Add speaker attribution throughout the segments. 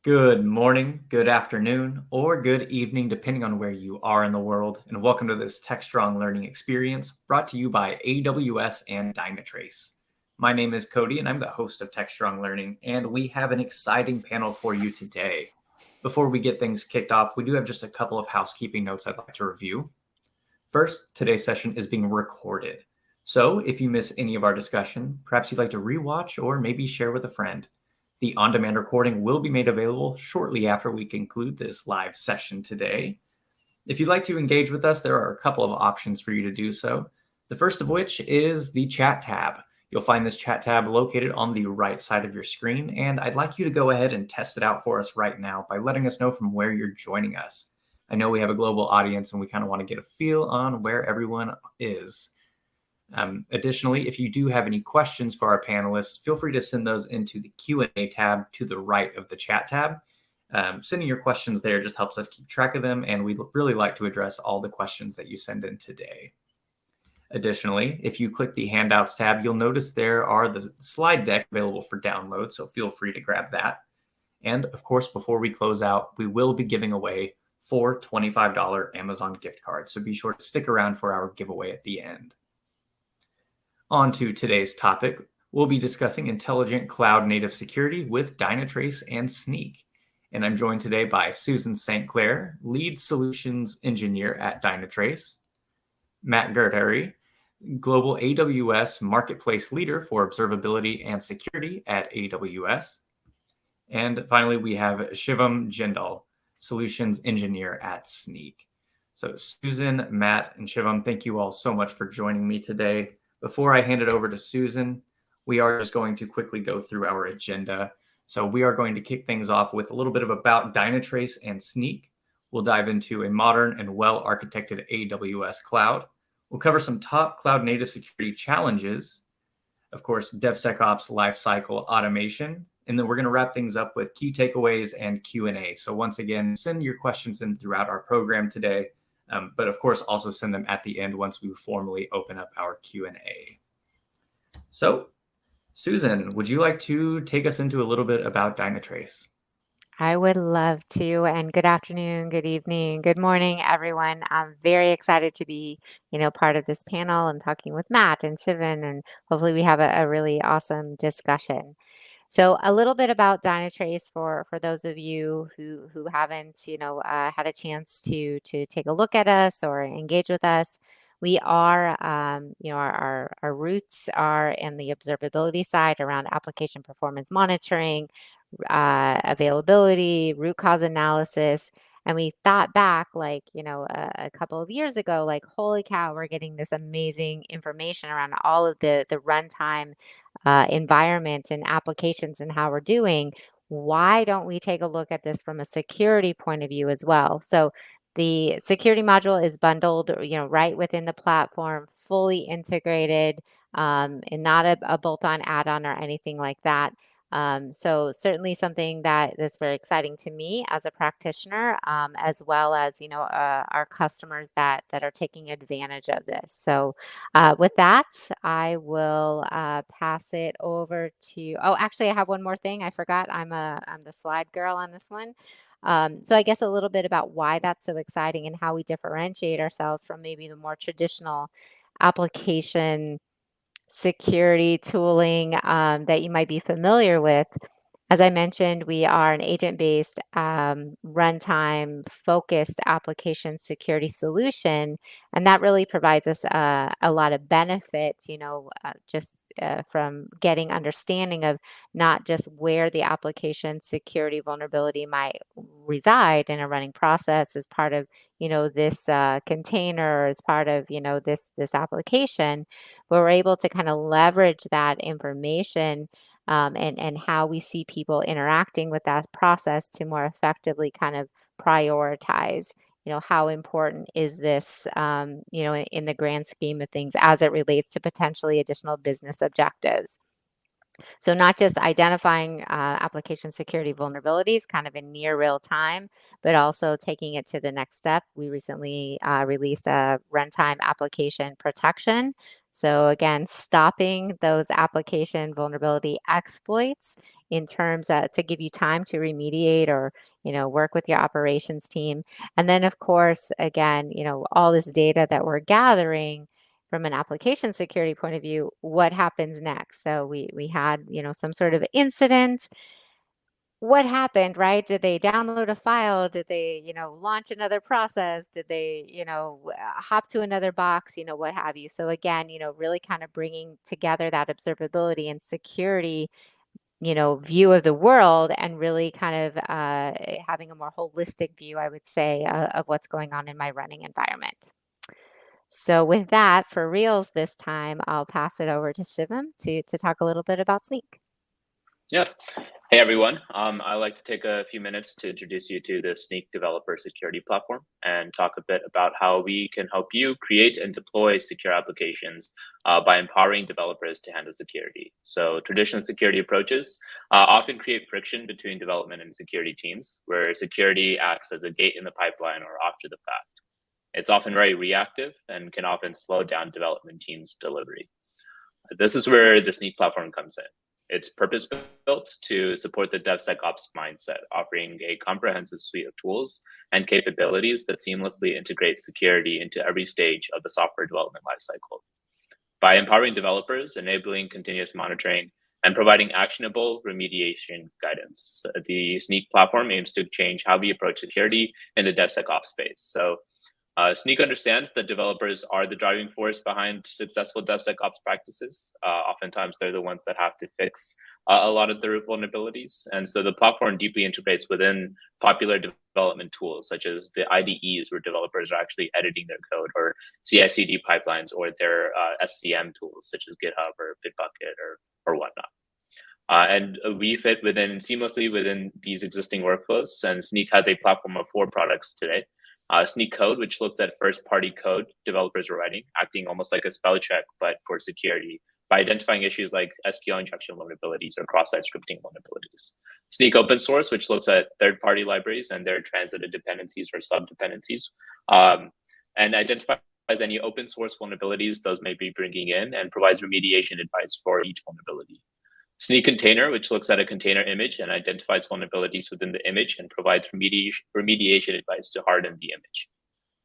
Speaker 1: Good morning, good afternoon, or good evening, depending on where you are in the world. And welcome to this Techstrong Learning experience brought to you by AWS and Dynatrace. My name is Cody, and I'm the host of Techstrong Learning, and we have an exciting panel for you today. Before we get things kicked off, we do have just a couple of housekeeping notes I'd like to review. First, today's session is being recorded. So if you miss any of our discussion, perhaps you'd like to rewatch or maybe share with a friend. The on-demand recording will be made available shortly after we conclude this live session today. If you'd like to engage with us, there are a couple of options for you to do so. The first of which is the chat tab. You'll find this chat tab located on the right side of your screen, and I'd like you to go ahead and test it out for us right now by letting us know from where you're joining us. I know we have a global audience, and we kind of want to get a feel on where everyone is. Additionally, if you do have any questions for our panelists, feel free to send those into the Q&A tab to the right of the chat tab. Sending your questions there just helps us keep track of them, and we'd really like to address all the questions that you send in today. Additionally, if you click the handouts tab, you'll notice there are the slide deck available for download, so feel free to grab that. And of course, before we close out, we will be giving away 4 $25 Amazon gift cards, so be sure to stick around for our giveaway at the end. On to today's topic, we'll be discussing intelligent cloud-native security with Dynatrace and Snyk. And I'm joined today by Susan St. Clair, Lead Solutions Engineer at Dynatrace, Matt Gertary, Global AWS Marketplace Leader for Observability and Security at AWS. And finally, we have Shivam Jindal, Solutions Engineer at Snyk. So Susan, Matt, and Shivam, thank you all so much for joining me today. Before I hand it over to Susan, we are just going to quickly go through our agenda. So we are going to kick things off with a little bit of about Dynatrace and Snyk. We'll dive into a modern and well-architected AWS cloud. We'll cover some top cloud-native security challenges, of course, DevSecOps lifecycle automation, and then we're going to wrap things up with key takeaways and Q&A. So once again, send your questions in throughout our program today. But of course, also send them at the end once we formally open up our Q&A. So, Susan, would you like to take us into a little bit about Dynatrace?
Speaker 2: I would love to. And good afternoon, good evening, good morning, everyone. I'm very excited to be, part of this panel and talking with Matt and Shivan, and hopefully we have a really awesome discussion. So a little bit about Dynatrace for those of you who haven't, had a chance to take a look at us or engage with us. We are, our roots are in the observability side around application performance monitoring, availability, root cause analysis. And we thought back a couple of years ago, like, holy cow, we're getting this amazing information around all of the runtime environment and applications and how we're doing. Why don't we take a look at this from a security point of view as well? So the security module is bundled, right within the platform, fully integrated, and not a bolt-on add-on or anything like that. So certainly something that is very exciting to me as a practitioner, as well as, our customers that are taking advantage of this. So with that, I will pass it over to, oh, actually I have one more thing. I forgot I'm the slide girl on this one. So I guess a little bit about why that's so exciting and how we differentiate ourselves from maybe the more traditional application security tooling that you might be familiar with. As I mentioned, we are an agent-based, runtime focused application security solution, and that really provides us a lot of benefits, just from getting understanding of not just where the application security vulnerability might reside in a running process as part of, this container, as part of, this application, but we're able to kind of leverage that information and how we see people interacting with that process to more effectively kind of prioritize, how important is this, in the grand scheme of things as it relates to potentially additional business objectives. So not just identifying application security vulnerabilities kind of in near real time, but also taking it to the next step. We recently released a runtime application protection. So again, stopping those application vulnerability exploits in terms to give you time to remediate or, work with your operations team. And then of course, again, all this data that we're gathering from an application security point of view, what happens next? So we had, some sort of incident. What happened, right? Did they download a file? Did they, launch another process? Did they, hop to another box, what have you? So again, really kind of bringing together that observability and security, view of the world and really kind of having a more holistic view, I would say, of what's going on in my running environment. So with that, for reals this time, I'll pass it over to Shivam to talk a little bit about Snyk.
Speaker 3: Yeah. Hey, everyone. I'd like to take a few minutes to introduce you to the Snyk developer security platform and talk a bit about how we can help you create and deploy secure applications by empowering developers to handle security. So traditional security approaches often create friction between development and security teams, where security acts as a gate in the pipeline or after the fact. It's often very reactive and can often slow down development teams' delivery. This is where the Snyk platform comes in. It's purpose-built to support the DevSecOps mindset, offering a comprehensive suite of tools and capabilities that seamlessly integrate security into every stage of the software development lifecycle. By empowering developers, enabling continuous monitoring, and providing actionable remediation guidance, the Snyk platform aims to change how we approach security in the DevSecOps space. So Snyk understands that developers are the driving force behind successful DevSecOps practices. Oftentimes, they're the ones that have to fix a lot of their vulnerabilities. And so the platform deeply integrates within popular development tools, such as the IDEs, where developers are actually editing their code, or CI/CD pipelines, or their SCM tools, such as GitHub or Bitbucket or whatnot. And we fit seamlessly within these existing workflows. And Snyk has a platform of 4 products today. Snyk Code, which looks at first-party code developers are writing, acting almost like a spell check, but for security, by identifying issues like SQL injection vulnerabilities or cross-site scripting vulnerabilities. Snyk Open Source, which looks at third-party libraries and their transited dependencies or sub-dependencies, and identifies any open source vulnerabilities those may be bringing in and provides remediation advice for each vulnerability. Snyk Container, which looks at a container image and identifies vulnerabilities within the image and provides remediation advice to harden the image.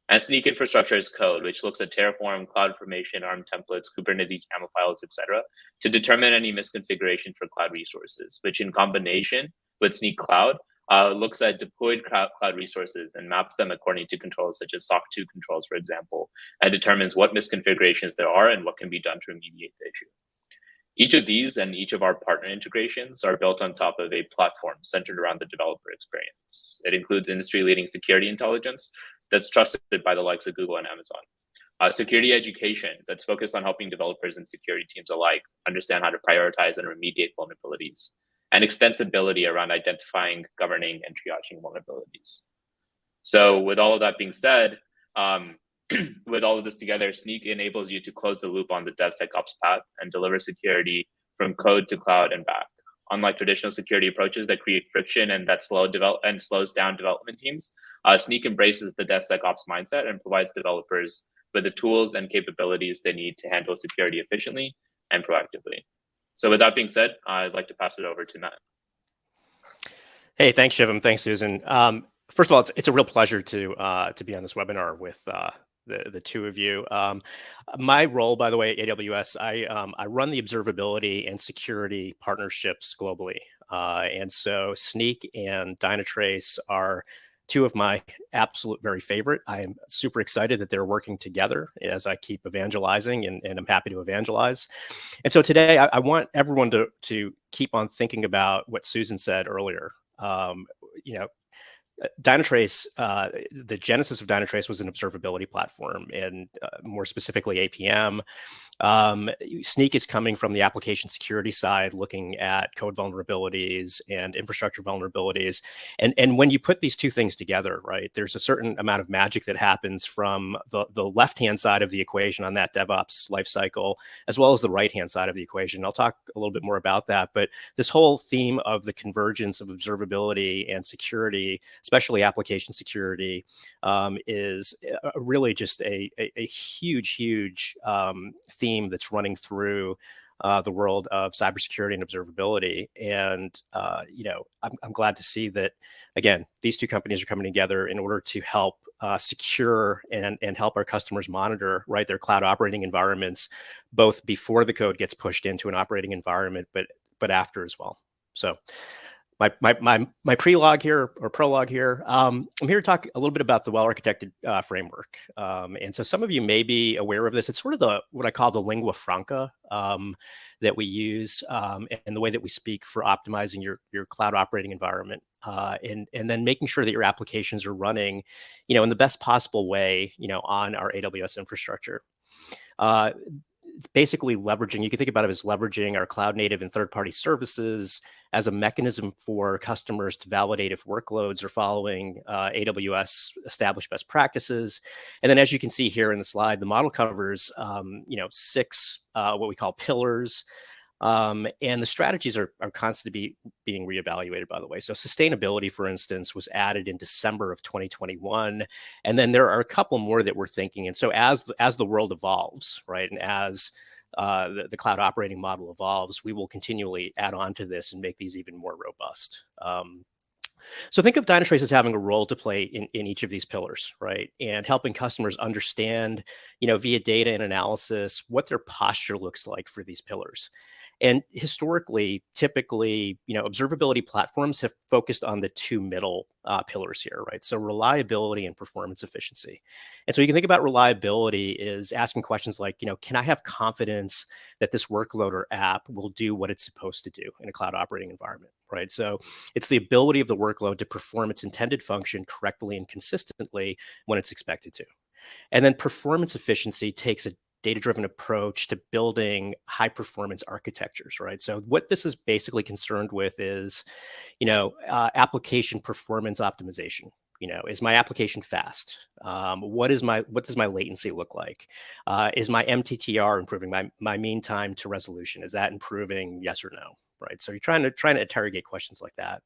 Speaker 3: And Snyk Infrastructure as Code, which looks at Terraform, CloudFormation, ARM templates, Kubernetes YAML files, etc., to determine any misconfiguration for cloud resources, which in combination with Snyk Cloud looks at deployed cloud resources and maps them according to controls such as SOC 2 controls, for example, and determines what misconfigurations there are and what can be done to remediate the issue. Each of these and each of our partner integrations are built on top of a platform centered around the developer experience. It includes industry-leading security intelligence that's trusted by the likes of Google and Amazon. Security education that's focused on helping developers and security teams alike understand how to prioritize and remediate vulnerabilities. And extensibility around identifying, governing, and triaging vulnerabilities. So with all of that being said, with all of this together, Snyk enables you to close the loop on the DevSecOps path and deliver security from code to cloud and back. Unlike traditional security approaches that create friction and that slows down development teams, Snyk embraces the DevSecOps mindset and provides developers with the tools and capabilities they need to handle security efficiently and proactively. So with that being said, I'd like to pass it over to Matt.
Speaker 4: Hey, thanks, Shivam. Thanks, Susan. First of all, it's a real pleasure to be on this webinar with the two of you. My role, by the way, at AWS, I run the observability and security partnerships globally. And so Snyk and Dynatrace are 2 of my absolute very favorite. I am super excited that they're working together as I keep evangelizing, and I'm happy to evangelize. And so today I want everyone to keep on thinking about what Susan said earlier. Dynatrace, the genesis of Dynatrace was an observability platform, and more specifically APM. Snyk is coming from the application security side, looking at code vulnerabilities and infrastructure vulnerabilities. And when you put these 2 things together, right, there's a certain amount of magic that happens from the left-hand side of the equation on that DevOps lifecycle, as well as the right-hand side of the equation. I'll talk a little bit more about that, but this whole theme of the convergence of observability and security, especially application security, is really just a huge theme theme that's running through the world of cybersecurity and observability. And, I'm glad to see that, again, these two companies are coming together in order to help secure and help our customers monitor, right, their cloud operating environments, both before the code gets pushed into an operating environment, but after as well. So my prologue here. I'm here to talk a little bit about the well-architected framework. And so some of you may be aware of this. It's sort of what I call the lingua franca that we use and the way that we speak for optimizing your cloud operating environment, and then making sure that your applications are running, in the best possible way, on our AWS infrastructure. It's basically leveraging, you can think about it as leveraging our cloud native and third-party services as a mechanism for customers to validate if workloads are following AWS established best practices. And then, as you can see here in the slide, the model covers, 6 what we call pillars. And the strategies are constantly being reevaluated, by the way. So sustainability, for instance, was added in December of 2021. And then there are a couple more that we're thinking. And so as the world evolves, right, and as the cloud operating model evolves, we will continually add on to this and make these even more robust. So think of Dynatrace as having a role to play in each of these pillars, right? And helping customers understand, via data and analysis, what their posture looks like for these pillars. And historically, typically, observability platforms have focused on the 2 middle pillars here, right? So reliability and performance efficiency. And so you can think about reliability is asking questions like, can I have confidence that this workload or app will do what it's supposed to do in a cloud operating environment, right? So it's the ability of the workload to perform its intended function correctly and consistently when it's expected to. And then performance efficiency takes a data-driven approach to building high-performance architectures, right? So what this is basically concerned with is, application performance optimization. Is my application fast? What does my latency look like? Is my MTTR improving? My mean time to resolution, is that improving? Yes or no, right? So you're trying to interrogate questions like that.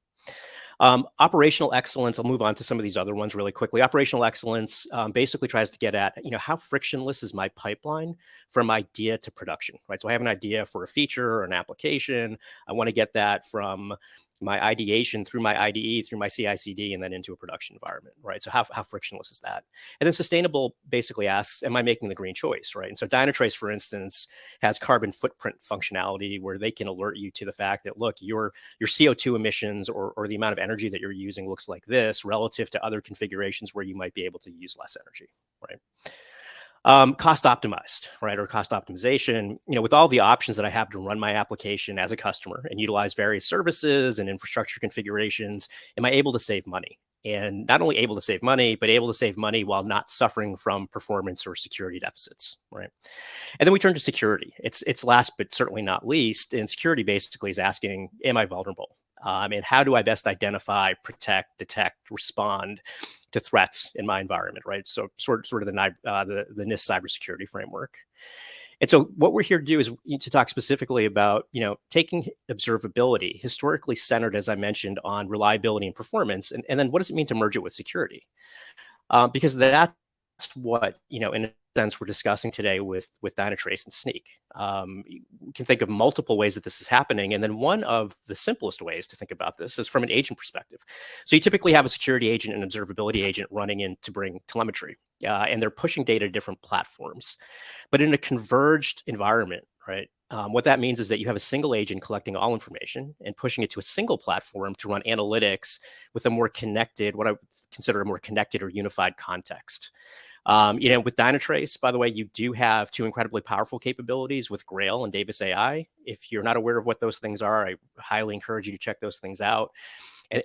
Speaker 4: Operational excellence, I'll move on to some of these other ones really quickly. Operational excellence basically tries to get at, how frictionless is my pipeline from idea to production, right? So I have an idea for a feature or an application. I want to get that from my ideation through my IDE, through my CI/CD, and then into a production environment, right? So how frictionless is that? And then sustainable basically asks, am I making the green choice, right? And so Dynatrace, for instance, has carbon footprint functionality where they can alert you to the fact that, look, your CO2 emissions or the amount of energy that you're using looks like this relative to other configurations where you might be able to use less energy, right? Cost optimized, right? Or cost optimization, with all the options that I have to run my application as a customer and utilize various services and infrastructure configurations, am I able to save money? And not only able to save money, but able to save money while not suffering from performance or security deficits, right? And then we turn to security. It's last but certainly not least. And security basically is asking, am I vulnerable? And how do I best identify, protect, detect, respond to threats in my environment, right? So sort of the NIST cybersecurity framework. And so what we're here to do is to talk specifically about, taking observability, historically centered, as I mentioned, on reliability and performance, and then what does it mean to merge it with security? Because that's what, in a sense, we're discussing today with Dynatrace and Snyk. You can think of multiple ways that this is happening. And then one of the simplest ways to think about this is from an agent perspective. So you typically have a security agent and observability agent running in to bring telemetry, and they're pushing data to different platforms. But in a converged environment, right, what that means is that you have a single agent collecting all information and pushing it to a single platform to run analytics with a more connected, what I would consider a more connected or unified context. With Dynatrace, by the way, you do have 2 incredibly powerful capabilities with Grail and Davis AI. If you're not aware of what those things are, I highly encourage you to check those things out.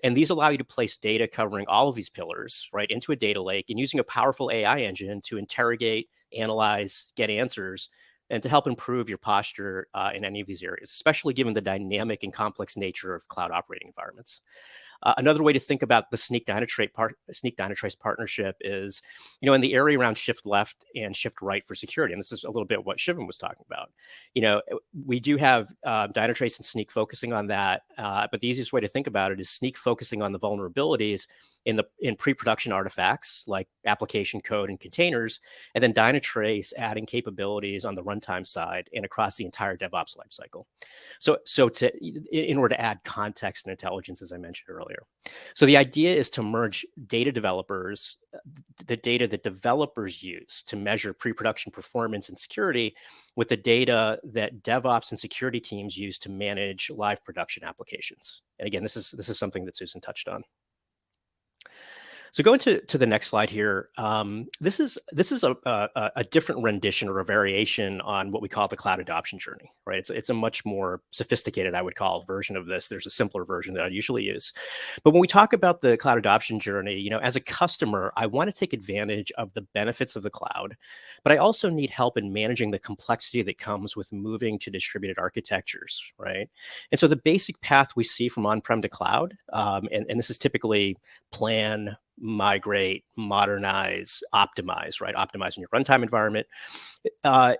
Speaker 4: And these allow you to place data covering all of these pillars, right, into a data lake and using a powerful AI engine to interrogate, analyze, get answers, and to help improve your posture in any of these areas, especially given the dynamic and complex nature of cloud operating environments. Another way to think about the Snyk Dynatrace partnership is, in the area around shift left and shift right for security. And this is a little bit what Shivam was talking about. We do have Dynatrace and Snyk focusing on that. But the easiest way to think about it is Snyk focusing on the vulnerabilities in pre-production artifacts like application code and containers, and then Dynatrace adding capabilities on the runtime runtime side and across the entire DevOps lifecycle. So in order to add context and intelligence, as I mentioned earlier. So the idea is to merge data developers, the data that developers use to measure pre-production performance and security, with the data that DevOps and security teams use to manage live production applications. And again, this is something that Susan touched on. So going to the next slide here, this is a different rendition or a variation on what we call the cloud adoption journey, right? It's a much more sophisticated, I would call, version of this. There's a simpler version that I usually use. But when we talk about the cloud adoption journey, as a customer, I want to take advantage of the benefits of the cloud, but I also need help in managing the complexity that comes with moving to distributed architectures, right? And so the basic path we see from on-prem to cloud, and this is typically plan, migrate, modernize, optimize, right? Optimizing your runtime environment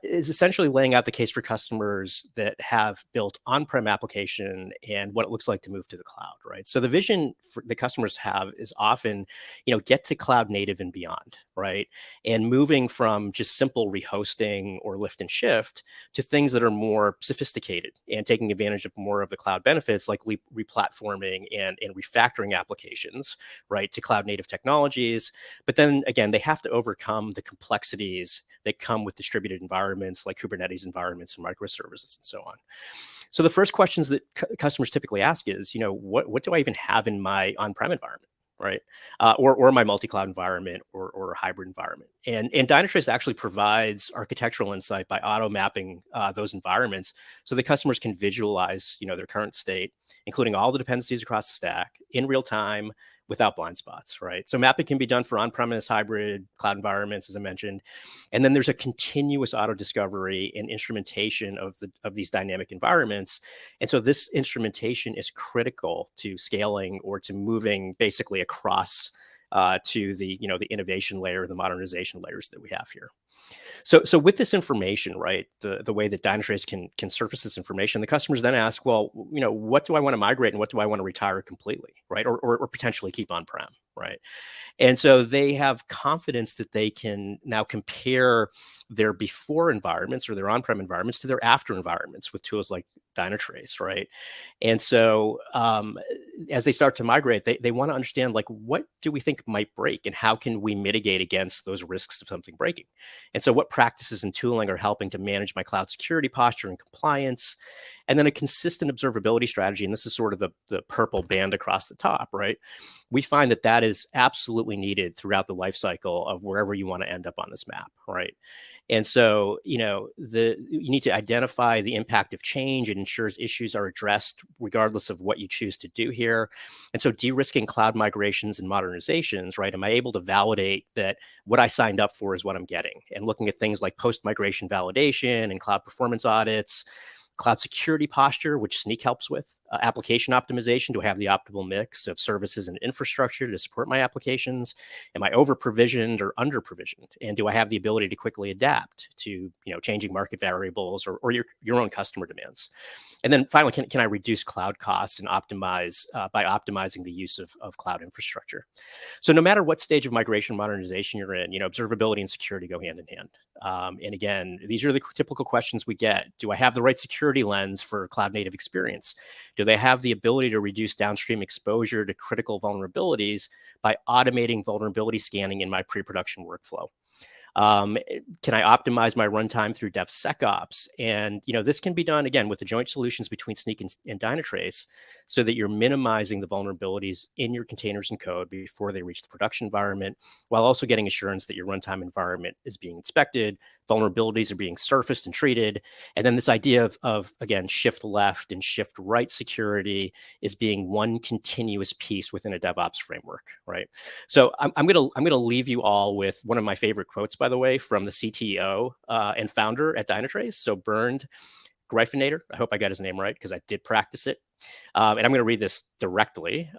Speaker 4: is essentially laying out the case for customers that have built on-prem application and what it looks like to move to the cloud, right? So the vision for the customers have is often, get to cloud native and beyond, right? And moving from just simple rehosting or lift and shift to things that are more sophisticated and taking advantage of more of the cloud benefits like replatforming and refactoring applications, right, to cloud native technologies. But then again, they have to overcome the complexities that come with distributed environments like Kubernetes environments and microservices and so on. So the first questions that customers typically ask is, what do I even have in my on-prem environment, right? Or my multi-cloud environment or a hybrid environment. And Dynatrace actually provides architectural insight by auto mapping those environments so the customers can visualize, their current state, including all the dependencies across the stack in real time, without blind spots, right? So mapping can be done for on-premise, hybrid, cloud environments, as I mentioned. And then there's a continuous auto discovery and instrumentation of these dynamic environments. And so this instrumentation is critical to scaling or to moving basically across to the innovation layer, the modernization layers that we have here. So with this information, right, the way that Dynatrace can surface this information, the customers then ask, well, what do I want to migrate and what do I want to retire completely, right, or potentially keep on-prem, right? And so they have confidence that they can now compare their before environments or their on-prem environments to their after environments with tools like Dynatrace, right? And so as they start to migrate, they want to understand, like, what do we think might break and how can we mitigate against those risks of something breaking? And so what practices and tooling are helping to manage my cloud security posture and compliance? And then a consistent observability strategy, and this is sort of the purple band across the top, right? We find that is absolutely needed throughout the life cycle of wherever you want to end up on this map, right? And so, you need to identify the impact of change. It ensures issues are addressed regardless of what you choose to do here. And so de-risking cloud migrations and modernizations, right? Am I able to validate that what I signed up for is what I'm getting? And looking at things like post-migration validation and cloud performance audits, cloud security posture, which Snyk helps with, application optimization. Do I have the optimal mix of services and infrastructure to support my applications? Am I over provisioned or under provisioned? And do I have the ability to quickly adapt to changing market variables or your own customer demands? And then finally, can I reduce cloud costs and optimize by optimizing the use of cloud infrastructure? So no matter what stage of migration modernization you're in, observability and security go hand in hand. And again, these are the typical questions we get. Do I have the right security lens for cloud native experience? Do they have the ability to reduce downstream exposure to critical vulnerabilities by automating vulnerability scanning in my pre-production workflow? Can I optimize my runtime through DevSecOps? And this can be done again with the joint solutions between Snyk and Dynatrace, so that you're minimizing the vulnerabilities in your containers and code before they reach the production environment, while also getting assurance that your runtime environment is being inspected, vulnerabilities are being surfaced and treated, and then this idea of again shift left and shift right security is being one continuous piece within a DevOps framework, right? So I'm gonna leave you all with one of my favorite quotes, by the way, from the CTO and founder at Dynatrace. So Bernd Greifenator, I hope I got his name right because I did practice it. And I'm going to read this directly.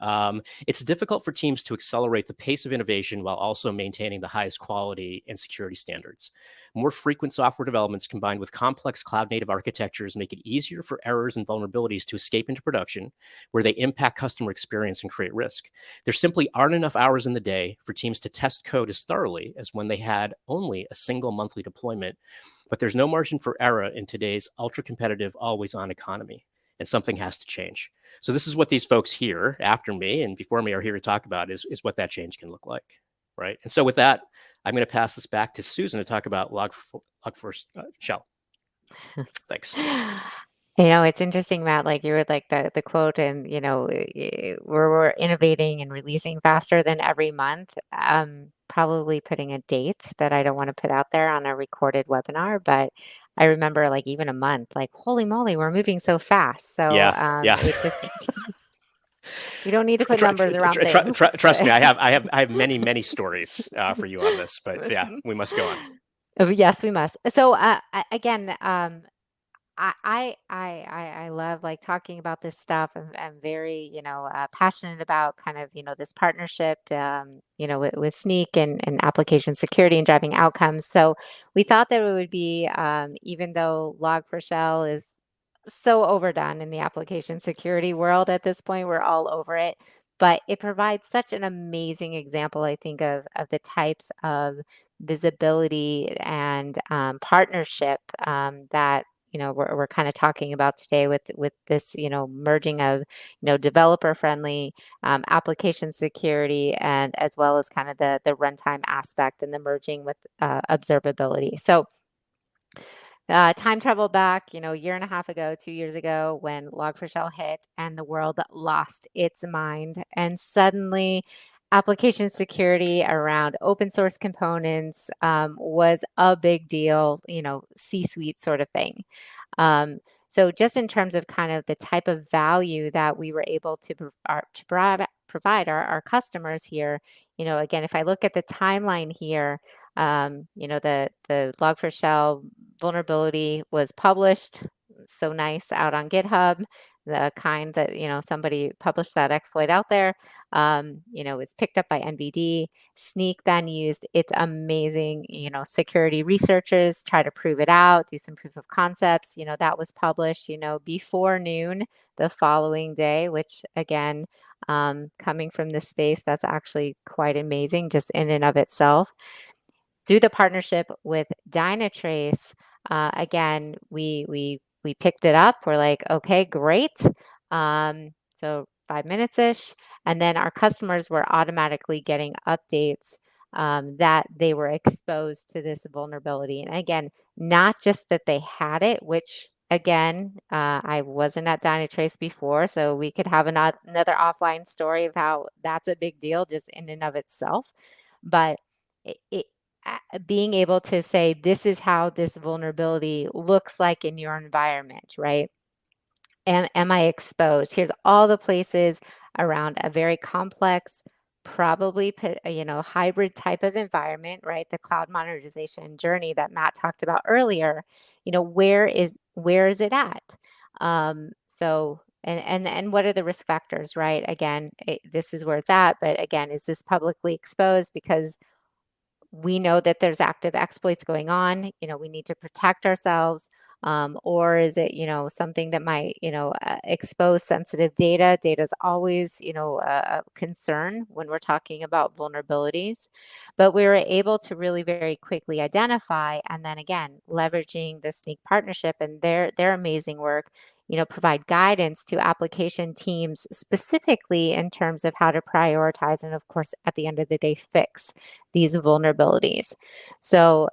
Speaker 4: It's difficult for teams to accelerate the pace of innovation while also maintaining the highest quality and security standards. More frequent software developments combined with complex cloud-native architectures make it easier for errors and vulnerabilities to escape into production, where they impact customer experience and create risk. There simply aren't enough hours in the day for teams to test code as thoroughly as when they had only a single monthly deployment. But there's no margin for error in today's ultra-competitive, always-on economy, and something has to change. So this is what these folks here after me and before me are here to talk about is what that change can look like, right? And so with that, I'm going to pass this back to Susan to talk about Log4Shell. Thanks.
Speaker 2: It's interesting, Matt, like you were like the quote and, we're innovating and releasing faster than every month. Probably putting a date that I don't want to put out there on a recorded webinar, but I remember like even a month, like, holy moly, we're moving so fast. So it just we don't need to put numbers around things.
Speaker 4: Trust me, I have many stories for you on this, but yeah, we must go on.
Speaker 2: Yes, we must. So again, I love like talking about this stuff. I'm very, passionate about kind of, this partnership, with Snyk and application security and driving outcomes. So we thought that it would be, even though Log4Shell is so overdone in the application security world at this point, we're all over it. But it provides such an amazing example, I think, of the types of visibility and partnership that we're kind of talking about today with this merging of developer friendly application security and as well as kind of the runtime aspect and the merging with observability. So time travel back, a year and a half ago, 2 years ago, when Log4Shell hit and the world lost its mind. And suddenly, application security around open source components was a big deal, C-suite sort of thing. So just in terms of kind of the type of value that we were able to provide our customers here, again, if I look at the timeline here, the Log4Shell vulnerability was published, so nice, out on GitHub, the kind that, somebody published that exploit out there, was picked up by NVD. Snyk then used its amazing, security researchers, try to prove it out, do some proof of concepts, that was published, before noon the following day, which again, coming from this space, that's actually quite amazing just in and of itself. Through the partnership with Dynatrace, again, we picked it up. We're like, okay, great. So 5 minutes-ish. And then our customers were automatically getting updates that they were exposed to this vulnerability. And again, not just that they had it, which again, I wasn't at Dynatrace before, so we could have another offline story of how that's a big deal just in and of itself. But being able to say, this is how this vulnerability looks like in your environment, right? Am I exposed? Here's all the places around a very complex, probably hybrid type of environment, right? The cloud modernization journey that Matt talked about earlier. Where is it at? So and what are the risk factors, right? Again, this is where it's at, but again, is this publicly exposed? Because we know that there's active exploits going on, we need to protect ourselves, or is it, something that might, expose sensitive data? Data is always, a concern when we're talking about vulnerabilities, but we were able to really very quickly identify, and then again, leveraging the Snyk partnership and their amazing work, provide guidance to application teams specifically in terms of how to prioritize and of course, at the end of the day, fix these vulnerabilities. So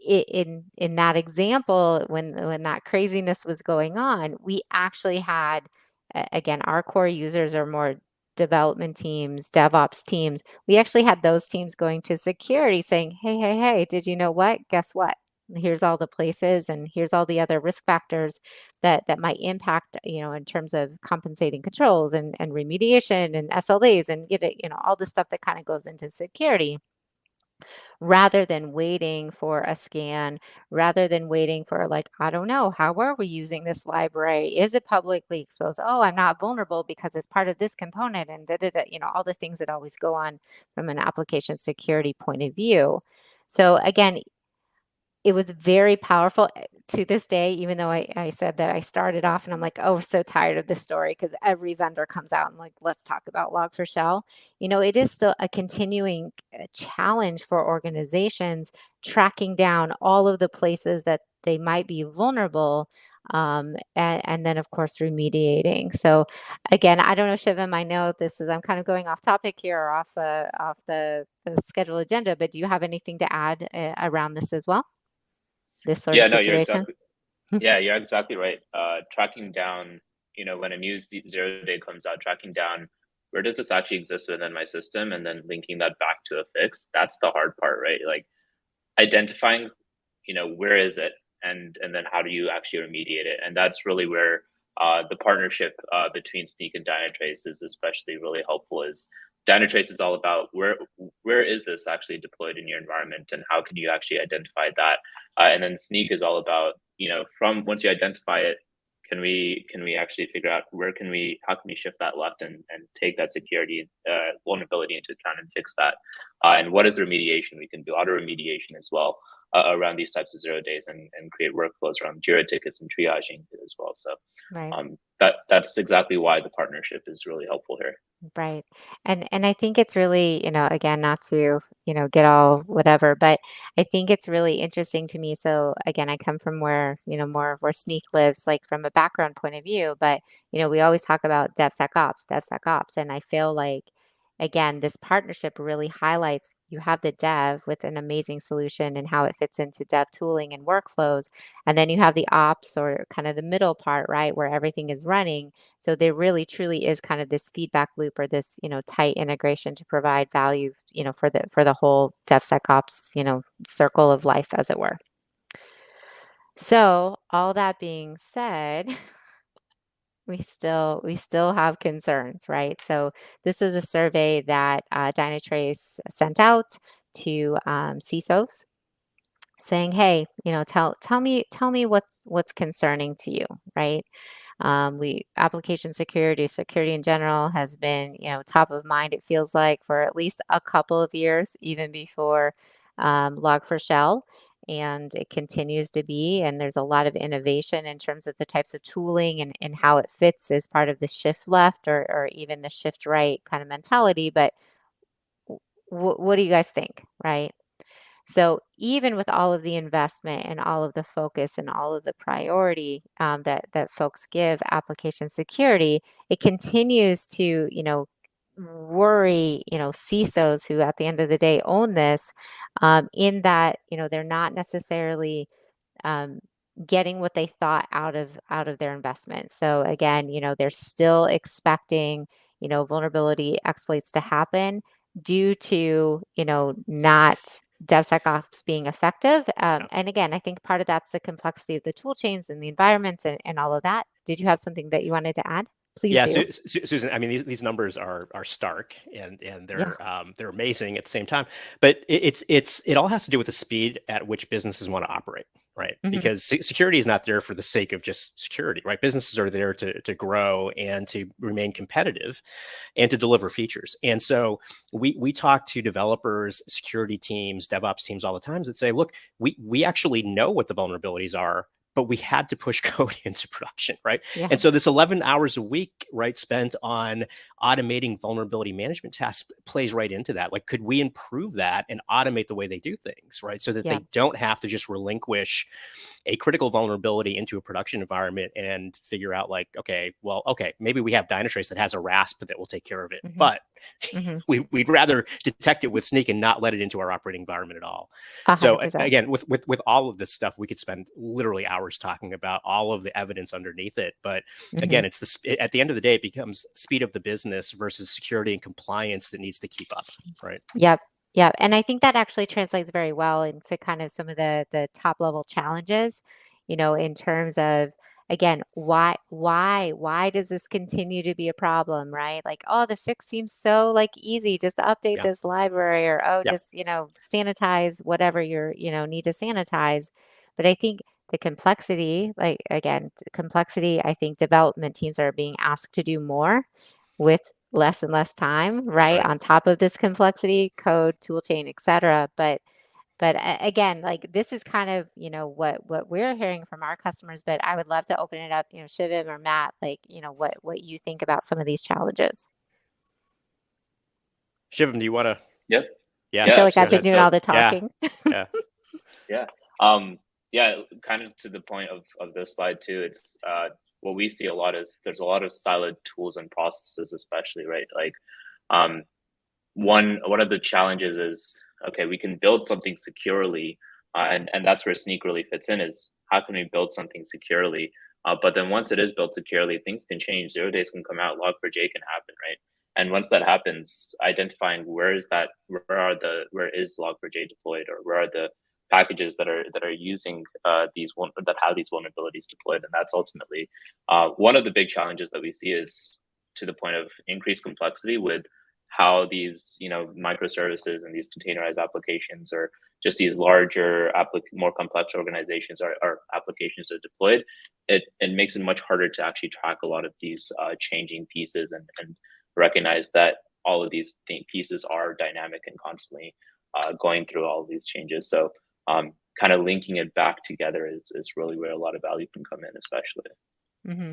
Speaker 2: in that example, when that craziness was going on, we actually had, again, our core users are more development teams, DevOps teams. We actually had those teams going to security saying, hey, did you know what? Guess what? Here's all the places and here's all the other risk factors that might impact, in terms of compensating controls and remediation and SLAs and all the stuff that kind of goes into security. rather than waiting for a scan, rather than waiting for like, I don't know, how are we using this library? Is it publicly exposed? Oh, I'm not vulnerable because it's part of this component and all the things that always go on from an application security point of view. So again, it was very powerful to this day, even though I said that I started off and I'm like, oh, we're so tired of this story because every vendor comes out and like, let's talk about Log4Shell. It is still a continuing challenge for organizations tracking down all of the places that they might be vulnerable, and then of course remediating. So again, I don't know, Shivam, I know I'm kind of going off topic here or off the schedule agenda, but do you have anything to add around this as well? This sort of
Speaker 3: No,
Speaker 2: situation?
Speaker 3: you're exactly right. Tracking down, when a new zero day comes out, tracking down where does this actually exist within my system, and then linking that back to a fix. That's the hard part, right? Like identifying, where is it, and then how do you actually remediate it? And that's really where the partnership between Snyk and Dynatrace is especially really helpful. Is Dynatrace is all about where is this actually deployed in your environment, and how can you actually identify that? And then Snyk is all about, from once you identify it, can we actually figure out how can we shift that left and take that security vulnerability into account and fix that? And what is the remediation we can do? Auto remediation as well around these types of 0 days, and create workflows around Jira tickets and triaging as well. So
Speaker 2: Right.
Speaker 3: That's exactly why the partnership is really helpful here.
Speaker 2: Right. And I think it's really, again, not to, get all whatever, but I think it's really interesting to me. So again, I come from where, more where Snyk lives, like from a background point of view, but we always talk about DevSecOps. And I feel like, again, this partnership really highlights you have the dev with an amazing solution and how it fits into dev tooling and workflows. And then you have the ops, or kind of the middle part, right, where everything is running. So there really truly is kind of this feedback loop, or this, tight integration to provide value, for the whole DevSecOps, circle of life, as it were. So all that being said, we still have concerns, right? So this is a survey that Dynatrace sent out to CISOs, saying, hey, tell me what's concerning to you, right? Application security in general has been, top of mind, it feels like, for at least a couple of years, even before Log4Shell. And it continues to be. And there's a lot of innovation in terms of the types of tooling and how it fits as part of the shift left, or even the shift right kind of mentality. But what do you guys think, right? So even with all of the investment and all of the focus and all of the priority that folks give application security, it continues to, worry, CISOs, who at the end of the day own this, in that, they're not necessarily um, getting what they thought out of their investment. So again, they're still expecting, vulnerability exploits to happen due to, not DevSecOps being effective. And again, I think part of that's the complexity of the tool chains and the environments and all of that. Did you have something that you wanted to add? Please do.
Speaker 4: Susan, I mean, these numbers are stark, and they're amazing at the same time. But it all has to do with the speed at which businesses want to operate, right? Mm-hmm. Because security is not there for the sake of just security, right? Businesses are there to grow and to remain competitive and to deliver features. And so we talk to developers, security teams, DevOps teams all the time that say, look, we actually know what the vulnerabilities are, but we had to push code into production, right? Yeah. And so this 11 hours a week, right, spent on automating vulnerability management tasks plays right into that. Like, could we improve that and automate the way they do things, right? So that they don't have to just relinquish a critical vulnerability into a production environment and figure out like, okay, maybe we have Dynatrace that has a RASP that will take care of it, mm-hmm. but mm-hmm. we'd rather detect it with Snyk and not let it into our operating environment at all. 100%. So again, with all of this stuff, we could spend literally hours talking about all of the evidence underneath it. But mm-hmm. again, at the end of the day, it becomes speed of the business versus security and compliance that needs to keep up, right?
Speaker 2: Yep. Yeah. And I think that actually translates very well into kind of some of the top level challenges, in terms of, again, why does this continue to be a problem, right? Like, oh, the fix seems so like easy, just update
Speaker 4: Yeah.
Speaker 2: this library, or oh,
Speaker 4: Yep.
Speaker 2: just, sanitize whatever you're, need to sanitize. But I think the complexity, like again, complexity, I think development teams are being asked to do more with less and less time, right?
Speaker 4: right.
Speaker 2: On top of this complexity, code, tool chain, et cetera. But again, like this is kind of, what we're hearing from our customers, but I would love to open it up, Shivim or Matt, like, what you think about some of these challenges.
Speaker 4: Shivam, do you want to?
Speaker 3: Yep.
Speaker 4: Yeah.
Speaker 2: I feel like
Speaker 3: Yeah,
Speaker 2: I've been doing all the talking.
Speaker 4: Yeah.
Speaker 3: Yeah. Yeah, kind of to the point of this slide too, it's what we see a lot is there's a lot of siloed tools and processes, especially, right? Like one of the challenges is, okay, we can build something securely, and that's where Snyk really fits in, is how can we build something securely? But then once it is built securely, things can change. 0 days can come out, Log4j can happen, right? And once that happens, identifying where is Log4j deployed, or where are the packages that are using that have these vulnerabilities deployed, and that's ultimately one of the big challenges that we see, is to the point of increased complexity with how these microservices and these containerized applications, or just these larger more complex organizations or applications are deployed. It makes it much harder to actually track a lot of these changing pieces, and recognize that all of these pieces are dynamic and constantly going through all of these changes. So kind of linking it back together is really where a lot of value can come in, especially.
Speaker 2: Mm-hmm.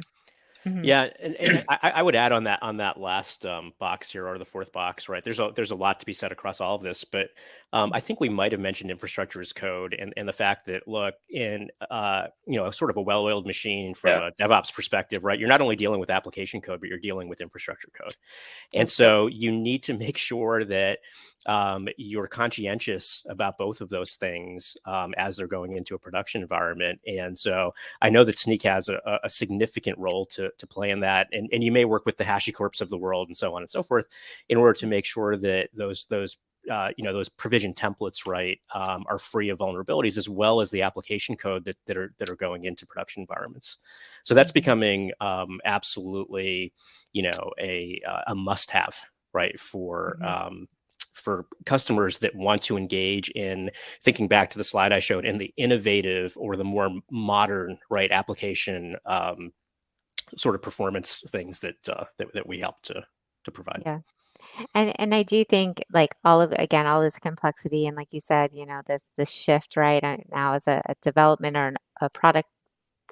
Speaker 2: Mm-hmm.
Speaker 4: Yeah, and I would add on that last box here, or the fourth box, right? There's a lot to be said across all of this, but I think we might have mentioned infrastructure as code, and the fact that, look, in sort of a well-oiled machine from a DevOps perspective, right? You're not only dealing with application code, but you're dealing with infrastructure code, and so you need to make sure that you're conscientious about both of those things as they're going into a production environment. And so I know that Snyk has a significant role to play in that, and you may work with the HashiCorps of the world and so on and so forth in order to make sure that those provision templates, right, are free of vulnerabilities, as well as the application code that are going into production environments. So that's becoming absolutely, a must-have, right, for customers that want to engage in thinking back to the slide I showed, in the innovative or the more modern, right, application sort of performance things that we help to provide.
Speaker 2: Yeah. And I do think, like, all this complexity, and like you said, this shift, right? Now as a development or a product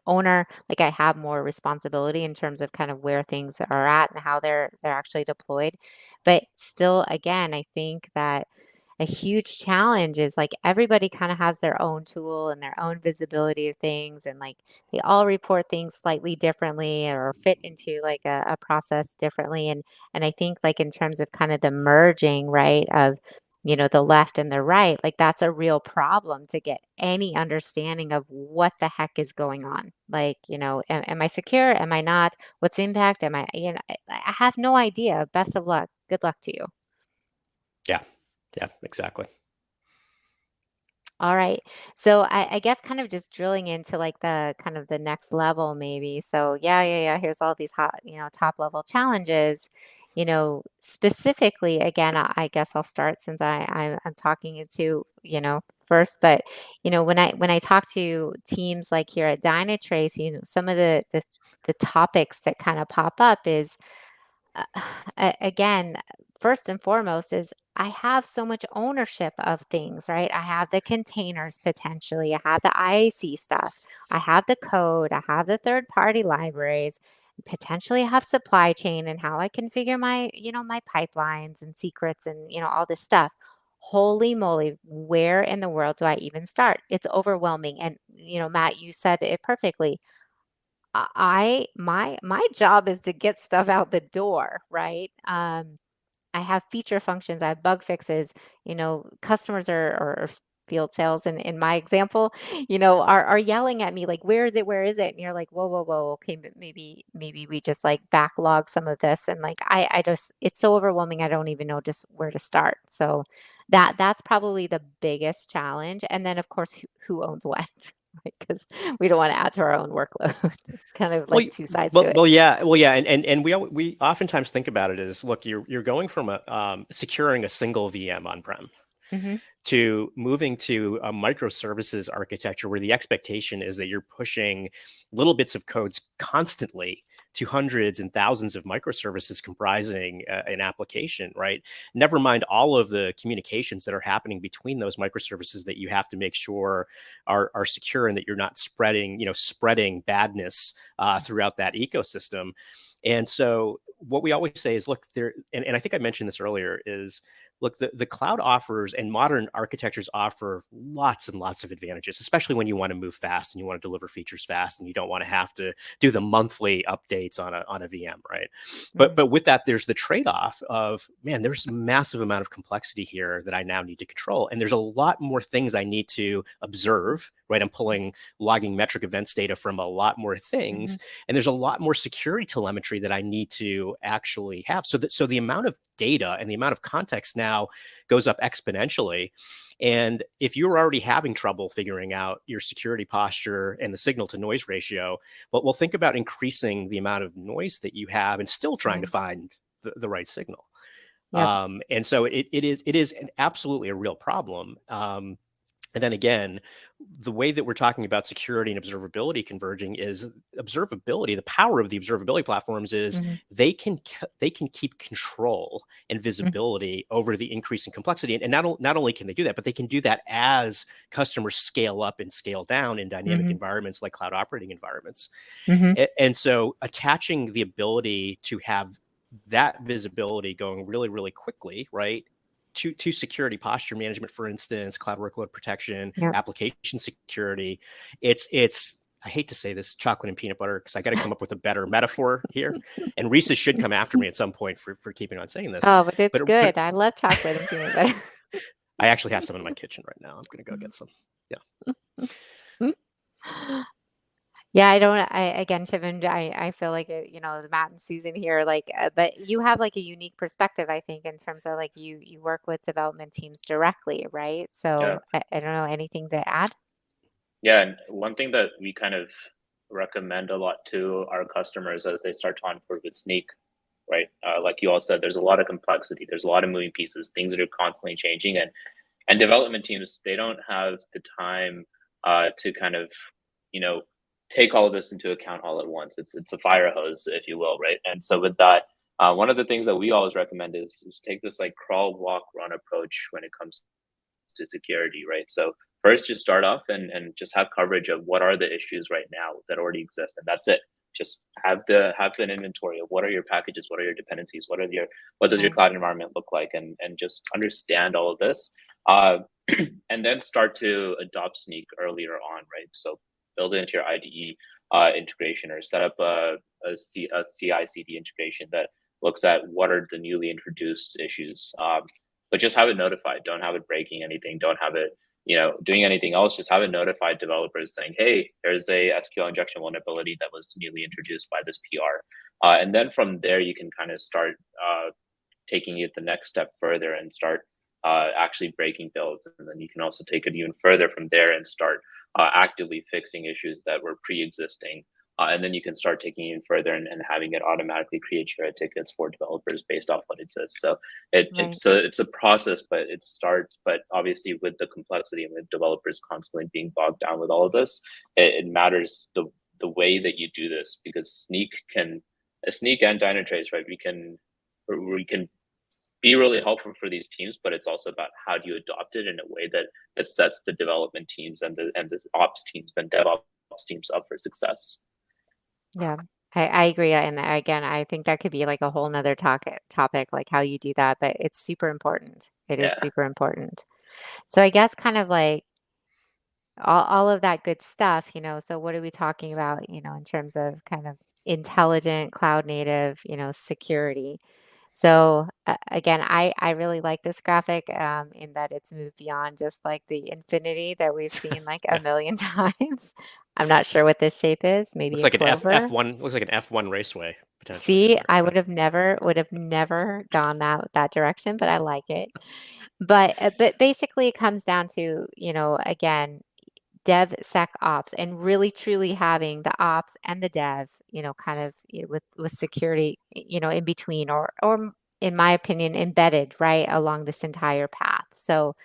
Speaker 2: owner, like, I have more responsibility in terms of kind of where things are at and how they're actually deployed. But still, again, I think that a huge challenge is, like, everybody kind of has their own tool and their own visibility of things, and like they all report things slightly differently or fit into like a process differently. And I think, like, in terms of kind of the merging, right, of the left and the right, like that's a real problem to get any understanding of what the heck is going on. Like, am I secure? Am I not? What's the impact? Am I, I have no idea. Best of luck. Good luck to you.
Speaker 4: Yeah, exactly.
Speaker 2: All right. So I guess kind of just drilling into like the kind of the next level maybe. So yeah. Here's all these hot, top level challenges. Specifically, again, I guess I'll start since I'm talking it to, first. But when I talk to teams like here at Dynatrace, some of the topics that kind of pop up is again, first and foremost is I have so much ownership of things, right? I have the containers potentially, I have the IAC stuff, I have the code, I have the third party libraries, potentially I have supply chain and how I configure my, my pipelines and secrets and, all this stuff. Holy moly, where in the world do I even start? It's overwhelming. And, Matt, you said it perfectly. My job is to get stuff out the door, right? I have feature functions, I have bug fixes, customers or field sales in my example, are yelling at me like, where is it? Where is it? And you're like, whoa. Okay, but maybe we just like backlog some of this. And like I just, it's so overwhelming, I don't even know just where to start. So that's probably the biggest challenge. And then of course, who owns what? because we don't want to add to our own workload. Kind of like two sides to it.
Speaker 4: Well, yeah, and we oftentimes think about it as, look, you're going from securing a single VM on-prem to moving to a microservices architecture where the expectation is that you're pushing little bits of codes constantly to hundreds and thousands of microservices comprising an application, right? Never mind all of the communications that are happening between those microservices that you have to make sure are secure and that you're not spreading badness throughout that ecosystem. And so what we always say is, look, and I think I mentioned this earlier, is look, the cloud offers and modern architectures offer lots and lots of advantages, especially when you want to move fast and you want to deliver features fast and you don't want to have to do the monthly updates on a VM, right? But with that, there's the trade-off of, man, there's a massive amount of complexity here that I now need to control. And there's a lot more things I need to observe, right? I'm pulling logging metric events data from a lot more things. And there's a lot more security telemetry that I need to actually have. So the amount of data and the amount of context now goes up exponentially. And if you're already having trouble figuring out your security posture and the signal to noise ratio, well, think about increasing the amount of noise that you have and still trying to find the right signal.
Speaker 2: Yep.
Speaker 4: And so it is absolutely a real problem. And then again, the way that we're talking about security and observability converging is observability. The power of the observability platforms is they can keep control and visibility over the increasing complexity. And not only can they do that, but they can do that as customers scale up and scale down in dynamic environments like cloud operating environments. And so attaching the ability to have that visibility going really, really quickly, right? To security posture management, for instance, cloud workload protection, application security. It's I hate to say this, chocolate and peanut butter, because I got to come up with a better metaphor here. And Risa should come after me at some point for keeping on saying this.
Speaker 2: Oh, but it's good. I love chocolate and peanut butter.
Speaker 4: I actually have some in my kitchen right now. I'm going to go get some. Yeah.
Speaker 2: Yeah, again, Shivan, I feel like, Matt and Susan here, but you have like a unique perspective, I think, in terms of like you work with development teams directly, right? So I don't know, anything to add?
Speaker 3: Yeah, and one thing that we kind of recommend a lot to our customers as they start to onboard with Snyk, right? Like you all said, there's a lot of complexity, there's a lot of moving pieces, things that are constantly changing, and development teams, they don't have the time to kind of, take all of this into account all at once. It's a fire hose, if you will, right? And so with that, one of the things that we always recommend is take this like crawl, walk, run approach when it comes to security, right? So first, just start off and just have coverage of what are the issues right now that already exist, and that's it. Just have an inventory of what are your packages, what are your dependencies, what does your cloud environment look like, and just understand all of this, and then start to adopt Snyk earlier on, right? So build it into your IDE integration, or set up a CI/CD integration that looks at what are the newly introduced issues. But just have it notified. Don't have it breaking anything. Don't have it, doing anything else. Just have it notified developers saying, hey, there's a SQL injection vulnerability that was newly introduced by this PR. And then from there, you can kind of start taking it the next step further and start actually breaking builds. And then you can also take it even further from there and start actively fixing issues that were pre-existing. And then you can start taking it further and having it automatically create Jira tickets for developers based off what exists. So it's a process, but but obviously with the complexity and with developers constantly being bogged down with all of this, it matters the way that you do this, because Snyk and Dynatrace, right? We can be really helpful for these teams, but it's also about how do you adopt it in a way that sets the development teams and the ops teams and DevOps teams up for success.
Speaker 2: Yeah, I agree. And again, I think that could be like a whole nother topic, like how you do that, but it's super important. It is super important. So I guess kind of like all of that good stuff, so what are we talking about, in terms of kind of intelligent cloud native, security. So again, I really like this graphic in that it's moved beyond just like the infinity that we've seen like a million times. I'm not sure what this shape is. Maybe
Speaker 4: looks like an
Speaker 2: F1.
Speaker 4: Looks like an F1 raceway potentially.
Speaker 2: See, I would have never gone that direction, but I like it. But basically, it comes down to again, DevSecOps, and really truly having the ops and the dev, kind of with security, in between, or in my opinion, embedded right along this entire path. So,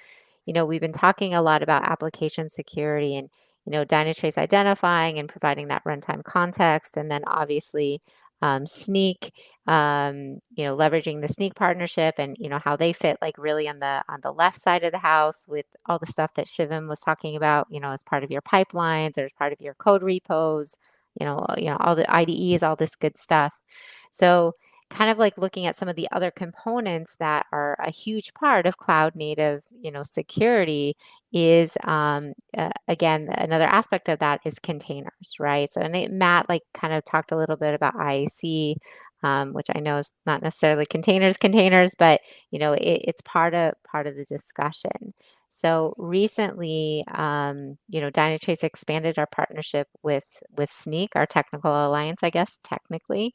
Speaker 2: we've been talking a lot about application security and, Dynatrace identifying and providing that runtime context. And then obviously Snyk, leveraging the Snyk partnership and, how they fit like really on the left side of the house with all the stuff that Shivam was talking about, as part of your pipelines or as part of your code repos, all the IDEs, all this good stuff. So kind of like looking at some of the other components that are a huge part of cloud native, security is, again, another aspect of that is containers, right? So, and Matt like kind of talked a little bit about IAC, which I know is not necessarily containers, but it's part of the discussion. So recently, Dynatrace expanded our partnership with Snyk, our technical alliance, I guess technically,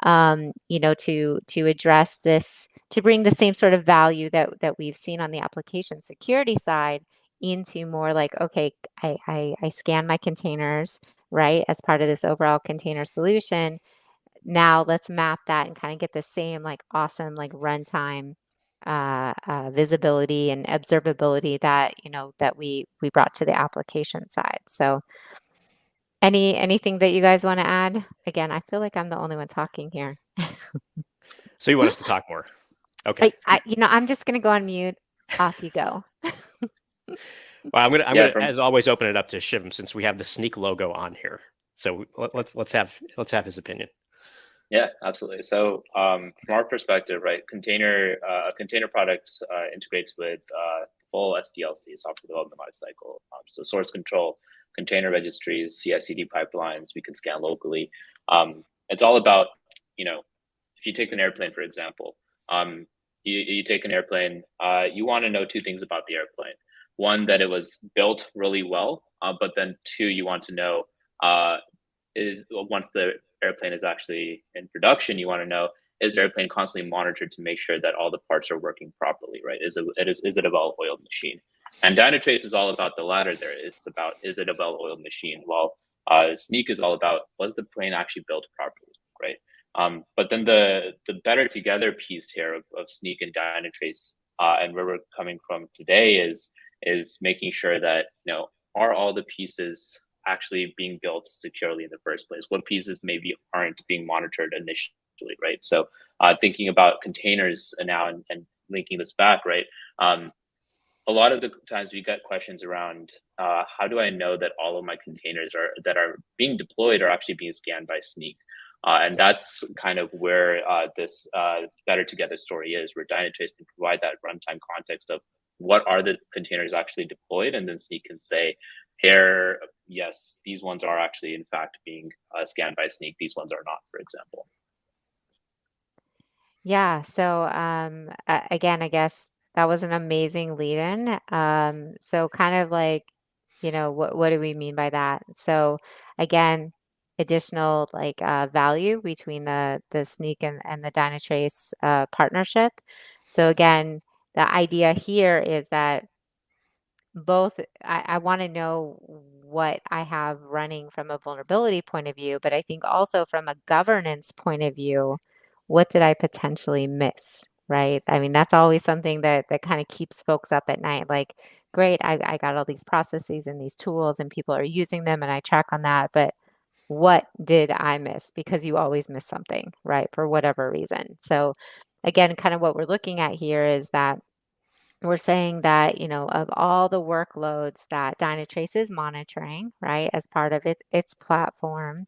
Speaker 2: to address this, to bring the same sort of value that we've seen on the application security side into more like, okay, I scan my containers, right, as part of this overall container solution. Now let's map that and kind of get the same like awesome like runtime visibility and observability that that we brought to the application side. So anything that you guys want to add? Again, I feel like I'm the only one talking here.
Speaker 4: So you want us to talk more? Okay.
Speaker 2: I'm just gonna go on mute. Off you go.
Speaker 4: Well, I'm gonna as always open it up to Shivam since we have the Snyk logo on here. So let's have his opinion.
Speaker 3: Yeah, absolutely. So from our perspective, right, a container product integrates with full SDLC, software development lifecycle. So source control, container registries, CI/CD pipelines. We can scan locally. It's all about, if you take an airplane, for example, you take an airplane, you want to know two things about the airplane. One, that it was built really well, but then two, you want to know is once the airplane is actually in production, you want to know, is the airplane constantly monitored to make sure that all the parts are working properly, right? Is it a well-oiled machine? And Dynatrace is all about the latter there. It's about, is it a well-oiled machine? While Snyk is all about, was the plane actually built properly, right? But then the better together piece here of Snyk and Dynatrace, and where we're coming from today is making sure that, are all the pieces actually being built securely in the first place? What pieces maybe aren't being monitored initially, right? So thinking about containers now and linking this back, right? A lot of the times we get questions around how do I know that all of my containers that are being deployed are actually being scanned by Snyk? And that's kind of where this better together story is, where Dynatrace can provide that runtime context of what are the containers actually deployed, and then Snyk can say, here, yes, these ones are actually in fact being scanned by Snyk. These ones are not, for example.
Speaker 2: Yeah. So again, I guess that was an amazing lead-in. So kind of like, what do we mean by that? So again, additional like value between the Snyk and the Dynatrace partnership. So again, the idea here is that both I want to know what I have running from a vulnerability point of view, but I think also from a governance point of view, what did I potentially miss, right? I mean, that's always something that kind of keeps folks up at night. Like, great, I got all these processes and these tools and people are using them and I track on that, but what did I miss? Because you always miss something, right? For whatever reason. So again, kind of what we're looking at here is that we're saying that, of all the workloads that Dynatrace is monitoring, right, as part of its platform,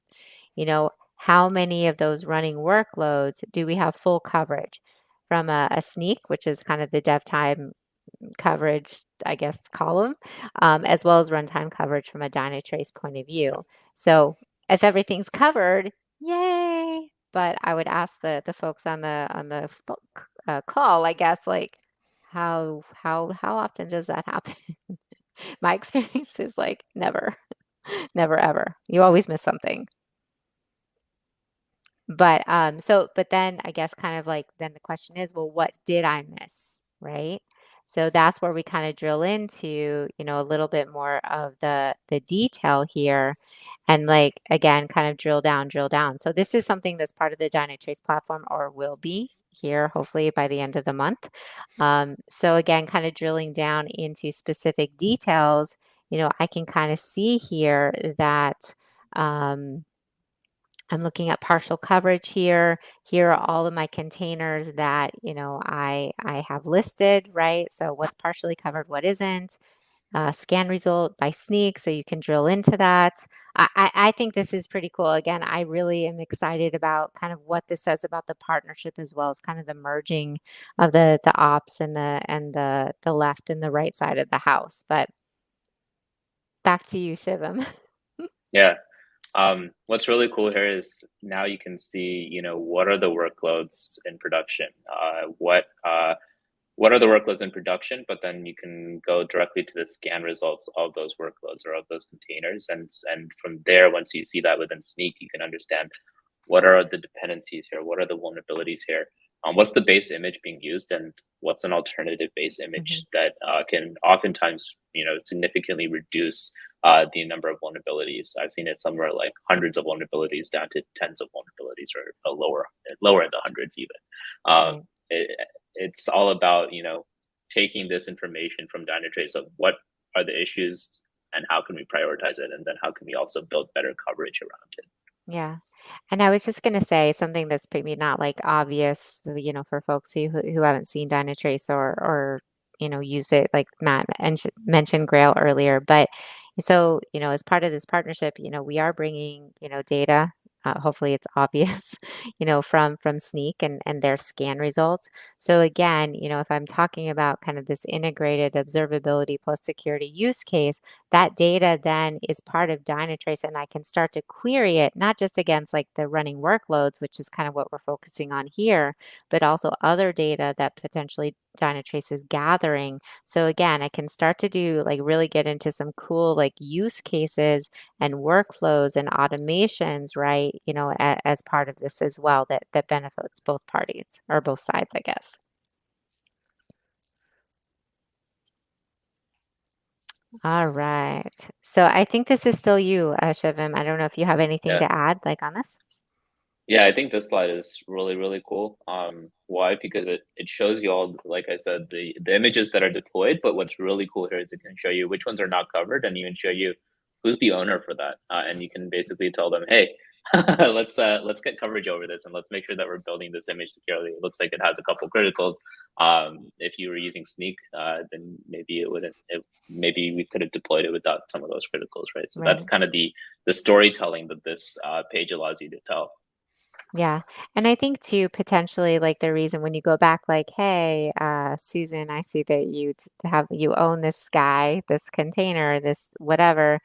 Speaker 2: how many of those running workloads do we have full coverage from a Snyk, which is kind of the dev time coverage, I guess, column, as well as runtime coverage from a Dynatrace point of view. So if everything's covered, yay! But I would ask the folks on the call, I guess, like, how often does that happen? My experience is like never, never ever. You always miss something. But but then I guess kind of like then the question is, well, what did I miss, right? So that's where we kind of drill into, a little bit more of the detail here, and like again, kind of drill down. So this is something that's part of the Dynatrace platform, or will be here hopefully by the end of the month. So again, kind of drilling down into specific details, I can kind of see here that I'm looking at partial coverage here. Here are all of my containers that, I have listed, right? So what's partially covered, what isn't. Scan result by Snyk, so you can drill into that. I think this is pretty cool. Again, I really am excited about kind of what this says about the partnership, as well as kind of the merging of the ops and the left and the right side of the house. But back to you, Shivam.
Speaker 3: Yeah. What's really cool here is now you can see, what are the workloads in production? What are the workloads in production? But then you can go directly to the scan results of those workloads or of those containers, and from there, once you see that within Snyk, you can understand what are the dependencies here, what are the vulnerabilities here, what's the base image being used, and what's an alternative base image that can oftentimes, significantly reduce the number of vulnerabilities. I've seen it somewhere like hundreds of vulnerabilities down to tens of vulnerabilities, or lower in the hundreds even. It's all about, taking this information from Dynatrace of what are the issues and how can we prioritize it, and then how can we also build better coverage around it.
Speaker 2: Yeah. And I was just going to say something that's maybe not like obvious, for folks who haven't seen Dynatrace or use it, like Matt mentioned Grail earlier. But so, as part of this partnership, we are bringing, data. Hopefully it's obvious, from Snyk and their scan results. So again, if I'm talking about kind of this integrated observability plus security use case, that data then is part of Dynatrace, and I can start to query it, not just against like the running workloads, which is kind of what we're focusing on here, but also other data that potentially Dynatrace is gathering. So again, I can start to do like really get into some cool like use cases and workflows and automations, right? As part of this as well, that benefits both parties, or both sides, I guess. All right. So I think this is still you, Shivam. I don't know if you have anything to add, like on this.
Speaker 3: Yeah, I think this slide is really, really cool. Why? Because it shows you all, like I said, the images that are deployed, but what's really cool here is it can show you which ones are not covered, and even show you who's the owner for that. And you can basically tell them, hey, let's get coverage over this, and let's make sure that we're building this image securely. It looks like it has a couple criticals. If you were using Snyk, then maybe maybe we could have deployed it without some of those criticals, right? So that's kind of the storytelling that this page allows you to tell.
Speaker 2: Yeah. And I think too, potentially like the reason when you go back, like, hey, Susan, I see that you own this guy, this container, this whatever,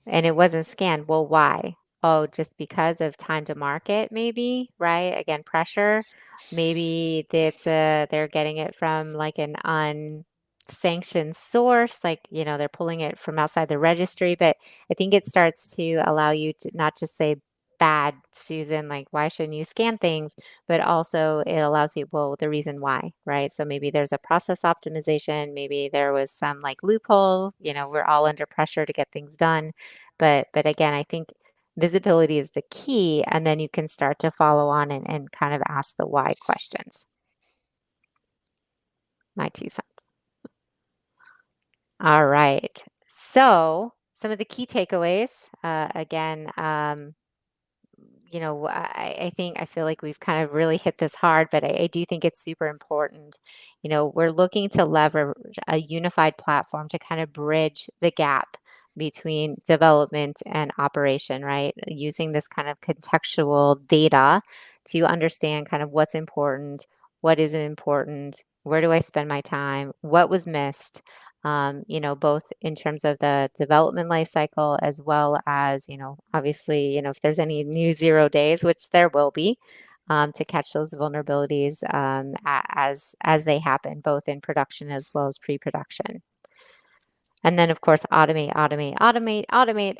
Speaker 2: and it wasn't scanned. Well, why? Oh, just because of time to market, maybe, right? Again, pressure. Maybe they're getting it from like an unsanctioned source, like, they're pulling it from outside the registry. But I think it starts to allow you to not just say, bad, Susan, like, why shouldn't you scan things? But also it allows you, well, the reason why, right? So maybe there's a process optimization. Maybe there was some like loophole, we're all under pressure to get things done. But again, I think visibility is the key, and then you can start to follow on and kind of ask the why questions. My 2 cents. All right. So some of the key takeaways, again, I feel like we've kind of really hit this hard, but I do think it's super important. We're looking to leverage a unified platform to kind of bridge the gap between development and operation, right? Using this kind of contextual data to understand kind of what's important, what isn't important, where do I spend my time, what was missed, both in terms of the development life cycle, as well as, obviously, if there's any new 0 days, which there will be, to catch those vulnerabilities as they happen, both in production as well as pre-production. And then of course, automate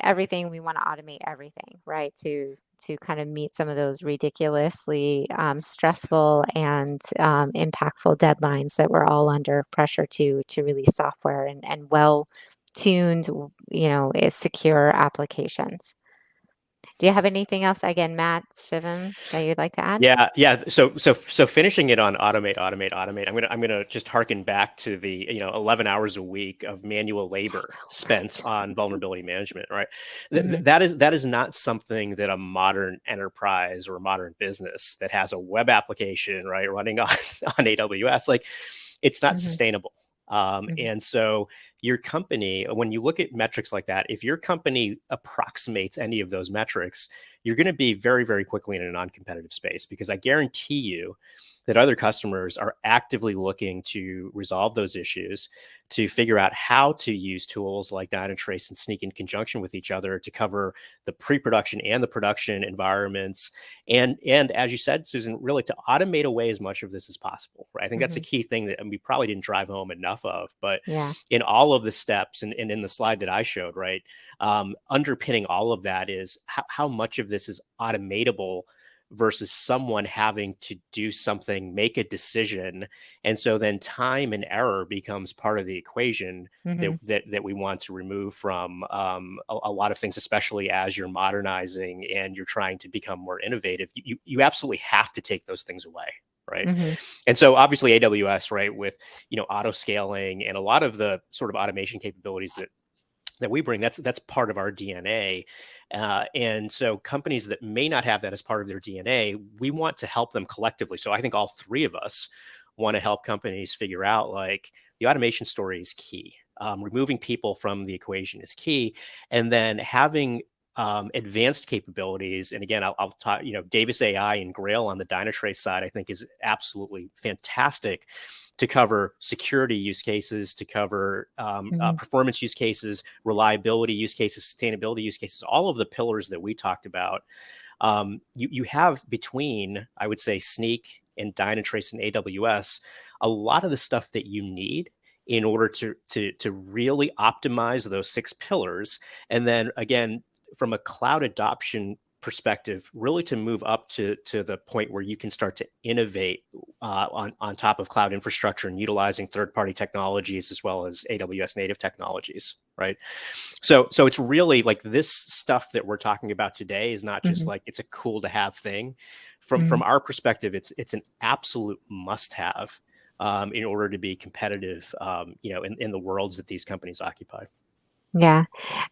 Speaker 2: everything. We want to automate everything, right? To kind of meet some of those ridiculously stressful and impactful deadlines that we're all under pressure to release software and well-tuned, secure applications. Do you have anything else, again, Matt, Shivam, that you'd like to add?
Speaker 4: Yeah. So finishing it on automate. I'm gonna just harken back to the 11 hours a week of manual labor spent on vulnerability management, right?
Speaker 2: Mhm.
Speaker 4: That is not something that a modern enterprise or a modern business that has a web application, right, running on AWS, like, it's not
Speaker 2: Mhm.
Speaker 4: sustainable.
Speaker 2: Mhm.
Speaker 4: And so your company, when you look at metrics like that, if your company approximates any of those metrics, you're going to be very, very quickly in a non-competitive space, because I guarantee you that other customers are actively looking to resolve those issues, to figure out how to use tools like Dynatrace and Snyk in conjunction with each other to cover the pre-production and the production environments. And as you said, Susan, really to automate away as much of this as possible, right? I think that's a
Speaker 2: Mhm.
Speaker 4: key thing that we probably didn't drive home enough of, but
Speaker 2: Yeah.
Speaker 4: in all of the steps and in the slide that I showed, right, underpinning all of that is how much of this is automatable versus someone having to do something, make a decision. And so then time and error becomes part of the equation
Speaker 2: Mhm.
Speaker 4: that we want to remove from a lot of things, especially as you're modernizing and you're trying to become more innovative. You absolutely have to take those things away. Right.
Speaker 2: Mhm.
Speaker 4: And so obviously AWS, right, with, auto scaling and a lot of the sort of automation capabilities that we bring, that's part of our DNA. And so companies that may not have that as part of their DNA, we want to help them collectively. So I think all three of us want to help companies figure out, like, the automation story is key. Removing people from the equation is key. And then having advanced capabilities. And again, I'll talk, Davis AI and Grail on the Dynatrace side, I think is absolutely fantastic to cover security use cases, to cover
Speaker 2: Mhm.
Speaker 4: performance use cases, reliability use cases, sustainability use cases, all of the pillars that we talked about. You have between, I would say, Snyk and Dynatrace and AWS, a lot of the stuff that you need in order to really optimize those 6 pillars. And then again, from a cloud adoption perspective, really to move up to the point where you can start to innovate on top of cloud infrastructure and utilizing third-party technologies as well as AWS native technologies, right? So it's really like this stuff that we're talking about today is not just
Speaker 2: Mhm.
Speaker 4: like it's a cool to have thing.
Speaker 2: Mhm.
Speaker 4: From our perspective, it's an absolute must have in order to be competitive, in the worlds that these companies occupy.
Speaker 2: Yeah.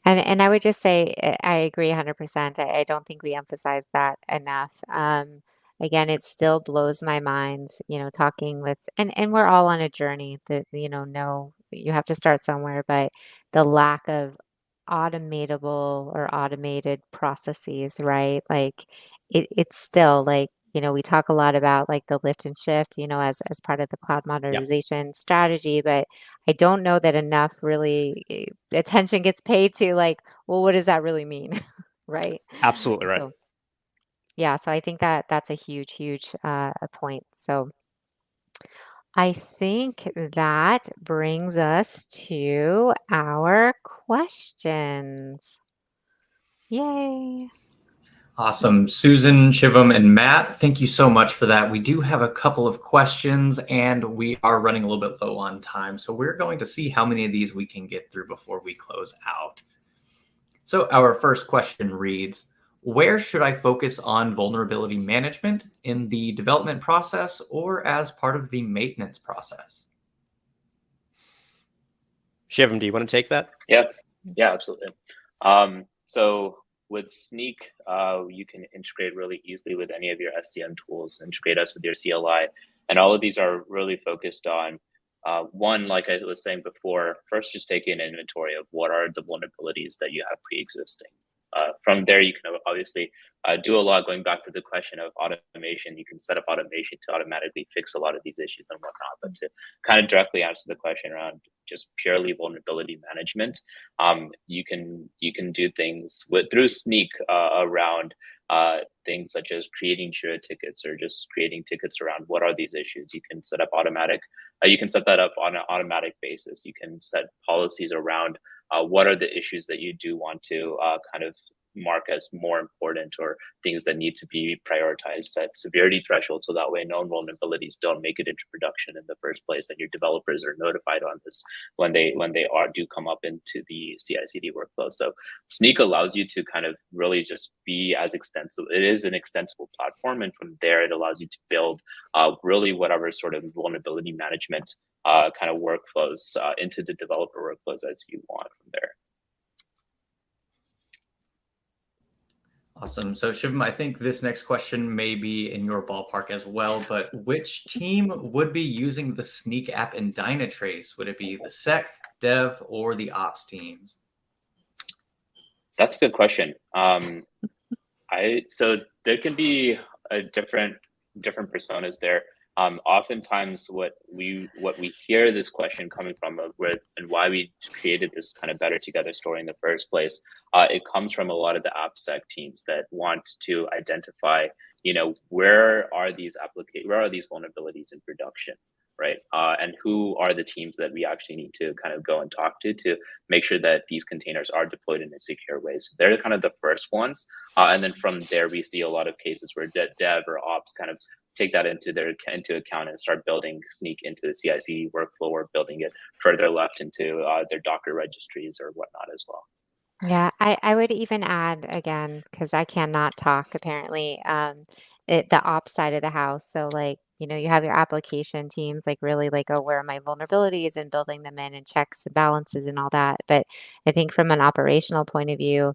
Speaker 2: And I would just say I agree 100%. I don't think we emphasize that enough. Again, it still blows my mind, talking with and we're all on a journey that, no, you have to start somewhere, but the lack of automatable or automated processes, right? Like it's still like, we talk a lot about like the lift and shift, as part of the cloud
Speaker 4: Yeah,
Speaker 2: modernization strategy, but I don't know that enough really attention gets paid to like, well, what does that really mean? Right.
Speaker 4: absolutely right.
Speaker 2: So yeah, so I think that that's a huge, huge point. So I think that brings us to our questions. Yay.
Speaker 1: Awesome. Susan, Shivam, and Matt, thank you so much for that. We do have a couple of questions and we are running a little bit low on time. So we're going to see how many of these we can get through before we close out. So our first question reads, where should I focus on vulnerability management, in the development process or as part of the maintenance process?
Speaker 4: Shivam, do you want to take that?
Speaker 3: Yeah, absolutely. So with Snyk, you can integrate really easily with any of your SCM tools, integrate us with your CLI. And all of these are really focused on one, like I was saying before, first just taking an inventory of what are the vulnerabilities that you have pre-existing. From there, you can obviously do a lot. Going back to the question of automation, you can set up automation to automatically fix a lot of these issues and whatnot. But to kind of directly answer the question around just purely vulnerability management, you can do things through Snyk around things such as creating Jira tickets or just creating tickets around what are these issues. You can set up automatic. You can set that up on an automatic basis. You can set policies around what are the issues that you do want to kind of mark as more important or things that need to be prioritized, set severity thresholds so that way known vulnerabilities don't make it into production in the first place, and your developers are notified on this when they do come up into the CI/CD workflow. So Snyk allows you to kind of really just be as extensive. It is an extensible platform, and from there it allows you to build really whatever sort of vulnerability management kind of workflows into the developer workflows as you want from there.
Speaker 1: Awesome. So Shivam, I think this next question may be in your ballpark as well, but which team would be using the Snyk app in Dynatrace? Would it be the Sec, Dev, or the Ops teams?
Speaker 3: That's a good question. So there can be a different personas there. Oftentimes what we hear this question coming from and why we created this kind of better together story in the first place, it comes from a lot of the AppSec teams that want to identify, where are these vulnerabilities in production, right? And who are the teams that we actually need to kind of go and talk to make sure that these containers are deployed in a secure way. So they're kind of the first ones. And then from there, we see a lot of cases where dev or ops kind of take that into account and start building Snyk into the CI/CD workflow or building it further left into their Docker registries or whatnot as well.
Speaker 2: Yeah, I would even add again, because I cannot talk apparently, the ops side of the house. So like, you have your application teams like really like, oh, where are my vulnerabilities and building them in and checks and balances and all that. But I think from an operational point of view,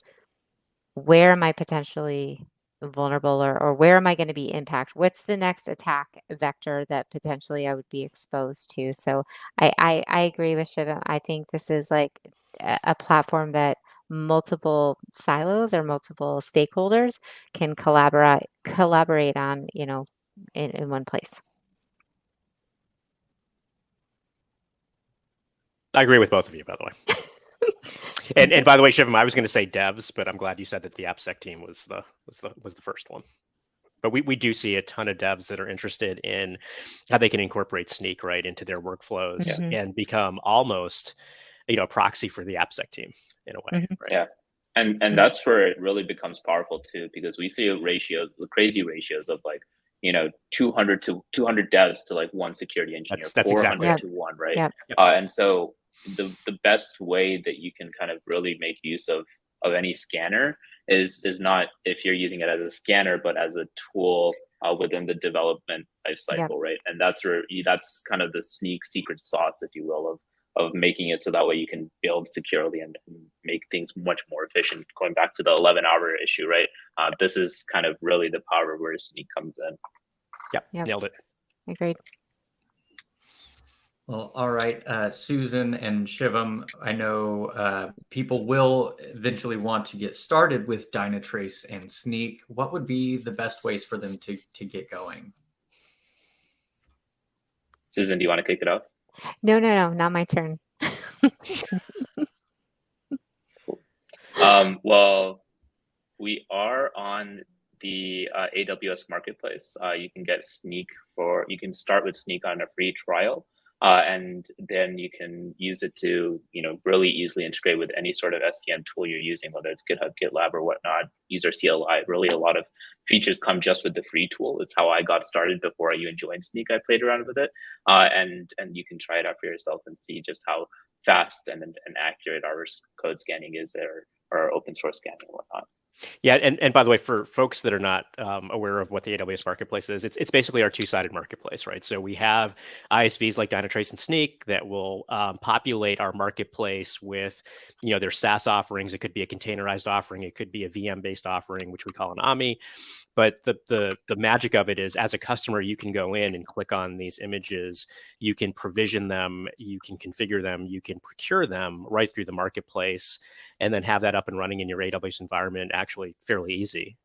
Speaker 2: where am I potentially vulnerable or where am I going to be impacted? What's the next attack vector that potentially I would be exposed to? So I agree with Shivam. I think this is like a platform that multiple silos or multiple stakeholders can collaborate on, in one place.
Speaker 4: I agree with both of you, by the way. And by the way, Shivam, I was going to say devs, but I'm glad you said that the AppSec team was the first one. But we do see a ton of devs that are interested in how they can incorporate Snyk right into their workflows and become almost, a proxy for the AppSec team in a way. Right?
Speaker 3: Yeah. And that's where it really becomes powerful too, because we see crazy ratios of like, 200 devs to like one security engineer,
Speaker 4: that's
Speaker 3: 400
Speaker 4: exactly
Speaker 3: to one, right?
Speaker 4: Yep.
Speaker 3: And so the best way that you can kind of really make use of any scanner is not if you're using it as a scanner, but as a tool within the development life cycle, right? And that's kind of the Snyk secret sauce, if you will, of making it so that way you can build securely and make things much more efficient. Going back to the 11-hour issue, right? This is kind of really the power where Snyk comes in.
Speaker 4: Yep. Nailed it.
Speaker 2: Agreed.
Speaker 1: Well, all right, Susan and Shivam, I know people will eventually want to get started with Dynatrace and Snyk. What would be the best ways for them to get going?
Speaker 3: Susan, do you want to kick it off?
Speaker 2: No, not my turn.
Speaker 3: Well, we are on the AWS marketplace. You can get Snyk you can start with Snyk on a free trial. And then you can use it to, really easily integrate with any sort of SCM tool you're using, whether it's GitHub, GitLab, or whatnot. User CLI. Really, a lot of features come just with the free tool. It's how I got started before I even joined Snyk. I played around with it, and you can try it out for yourself and see just how fast and accurate our code scanning is there, or open source scanning and whatnot.
Speaker 4: Yeah, and by the way, for folks that are not aware of what the AWS marketplace is, it's basically our two-sided marketplace, right? So we have ISVs like Dynatrace and Snyk that will populate our marketplace with, their SaaS offerings. It could be a containerized offering, it could be a VM-based offering, which we call an AMI. But the magic of it is, as a customer, you can go in and click on these images, you can provision them, you can configure them, you can procure them right through the marketplace, and then have that up and running in your AWS environment actually fairly easy.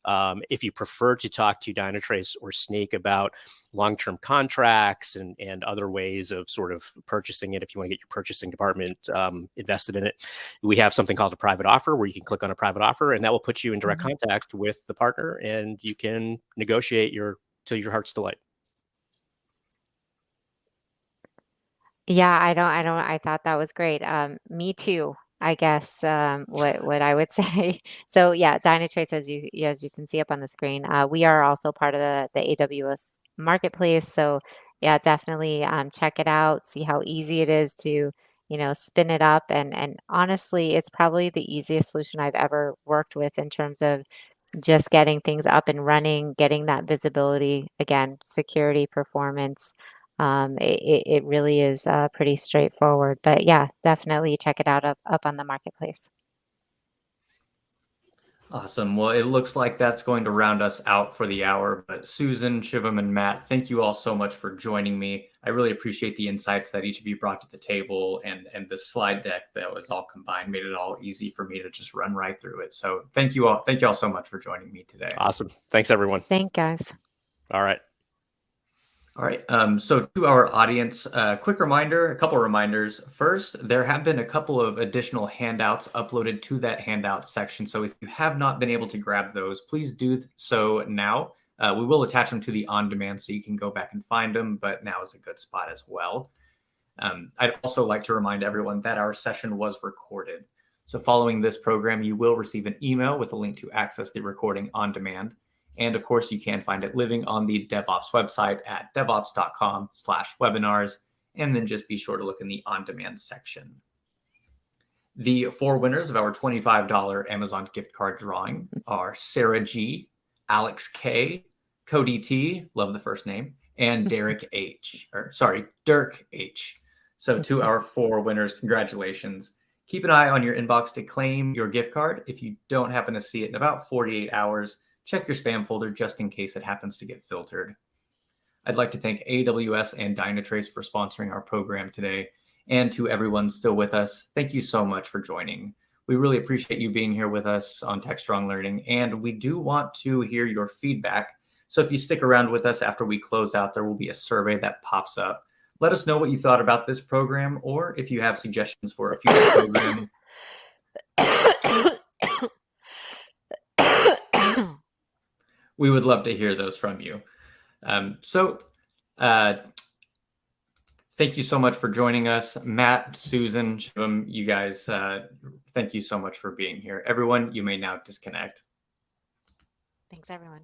Speaker 4: If you prefer to talk to Dynatrace or Snyk about long-term contracts and other ways of sort of purchasing it, if you want to get your purchasing department invested in it, we have something called a private offer where you can click on a private offer, and that will put you in direct contact with the partner, and you can negotiate to your heart's delight.
Speaker 2: Yeah, I thought that was great. Me too, I guess, what I would say. So yeah, Dynatrace, as you can see up on the screen, we are also part of the AWS marketplace. So yeah, definitely check it out, see how easy it is to, spin it up. And honestly, it's probably the easiest solution I've ever worked with in terms of just getting things up and running, getting that visibility, again, security, performance. It really is pretty straightforward. But yeah, definitely check it out up on the marketplace.
Speaker 1: Awesome. Well, it looks like that's going to round us out for the hour. But Susan, Shivam, and Matt, thank you all so much for joining me. I really appreciate the insights that each of you brought to the table, and the slide deck that was all combined made it all easy for me to just run right through it. So thank you all. Thank you all so much for joining me today.
Speaker 4: Awesome. Thanks, everyone.
Speaker 2: Thank guys.
Speaker 4: All right.
Speaker 1: All right. So to our audience, quick reminder, a couple reminders. First, there have been a couple of additional handouts uploaded to that handout section. So if you have not been able to grab those, please do so now. We will attach them to the on-demand so you can go back and find them, but now is a good spot as well. I'd also like to remind everyone that our session was recorded. So following this program, you will receive an email with a link to access the recording on demand. And of course, you can find it living on the DevOps website at devops.com/webinars, and then just be sure to look in the on-demand section. The 4 winners of our $25 Amazon gift card drawing are Sarah G, Alex K, Cody T, love the first name, and Dirk H. So to our 4 winners, congratulations. Keep an eye on your inbox to claim your gift card. If you don't happen to see it in about 48 hours, check your spam folder just in case it happens to get filtered. I'd like to thank AWS and Dynatrace for sponsoring our program today. And to everyone still with us, thank you so much for joining. We really appreciate you being here with us on Techstrong Learning, and we do want to hear your feedback. So if you stick around with us after we close out, there will be a survey that pops up. Let us know what you thought about this program, or if you have suggestions for a future program. We would love to hear those from you. Thank you so much for joining us. Matt, Susan, Shivam, you guys, thank you so much for being here. Everyone, you may now disconnect.
Speaker 2: Thanks, everyone.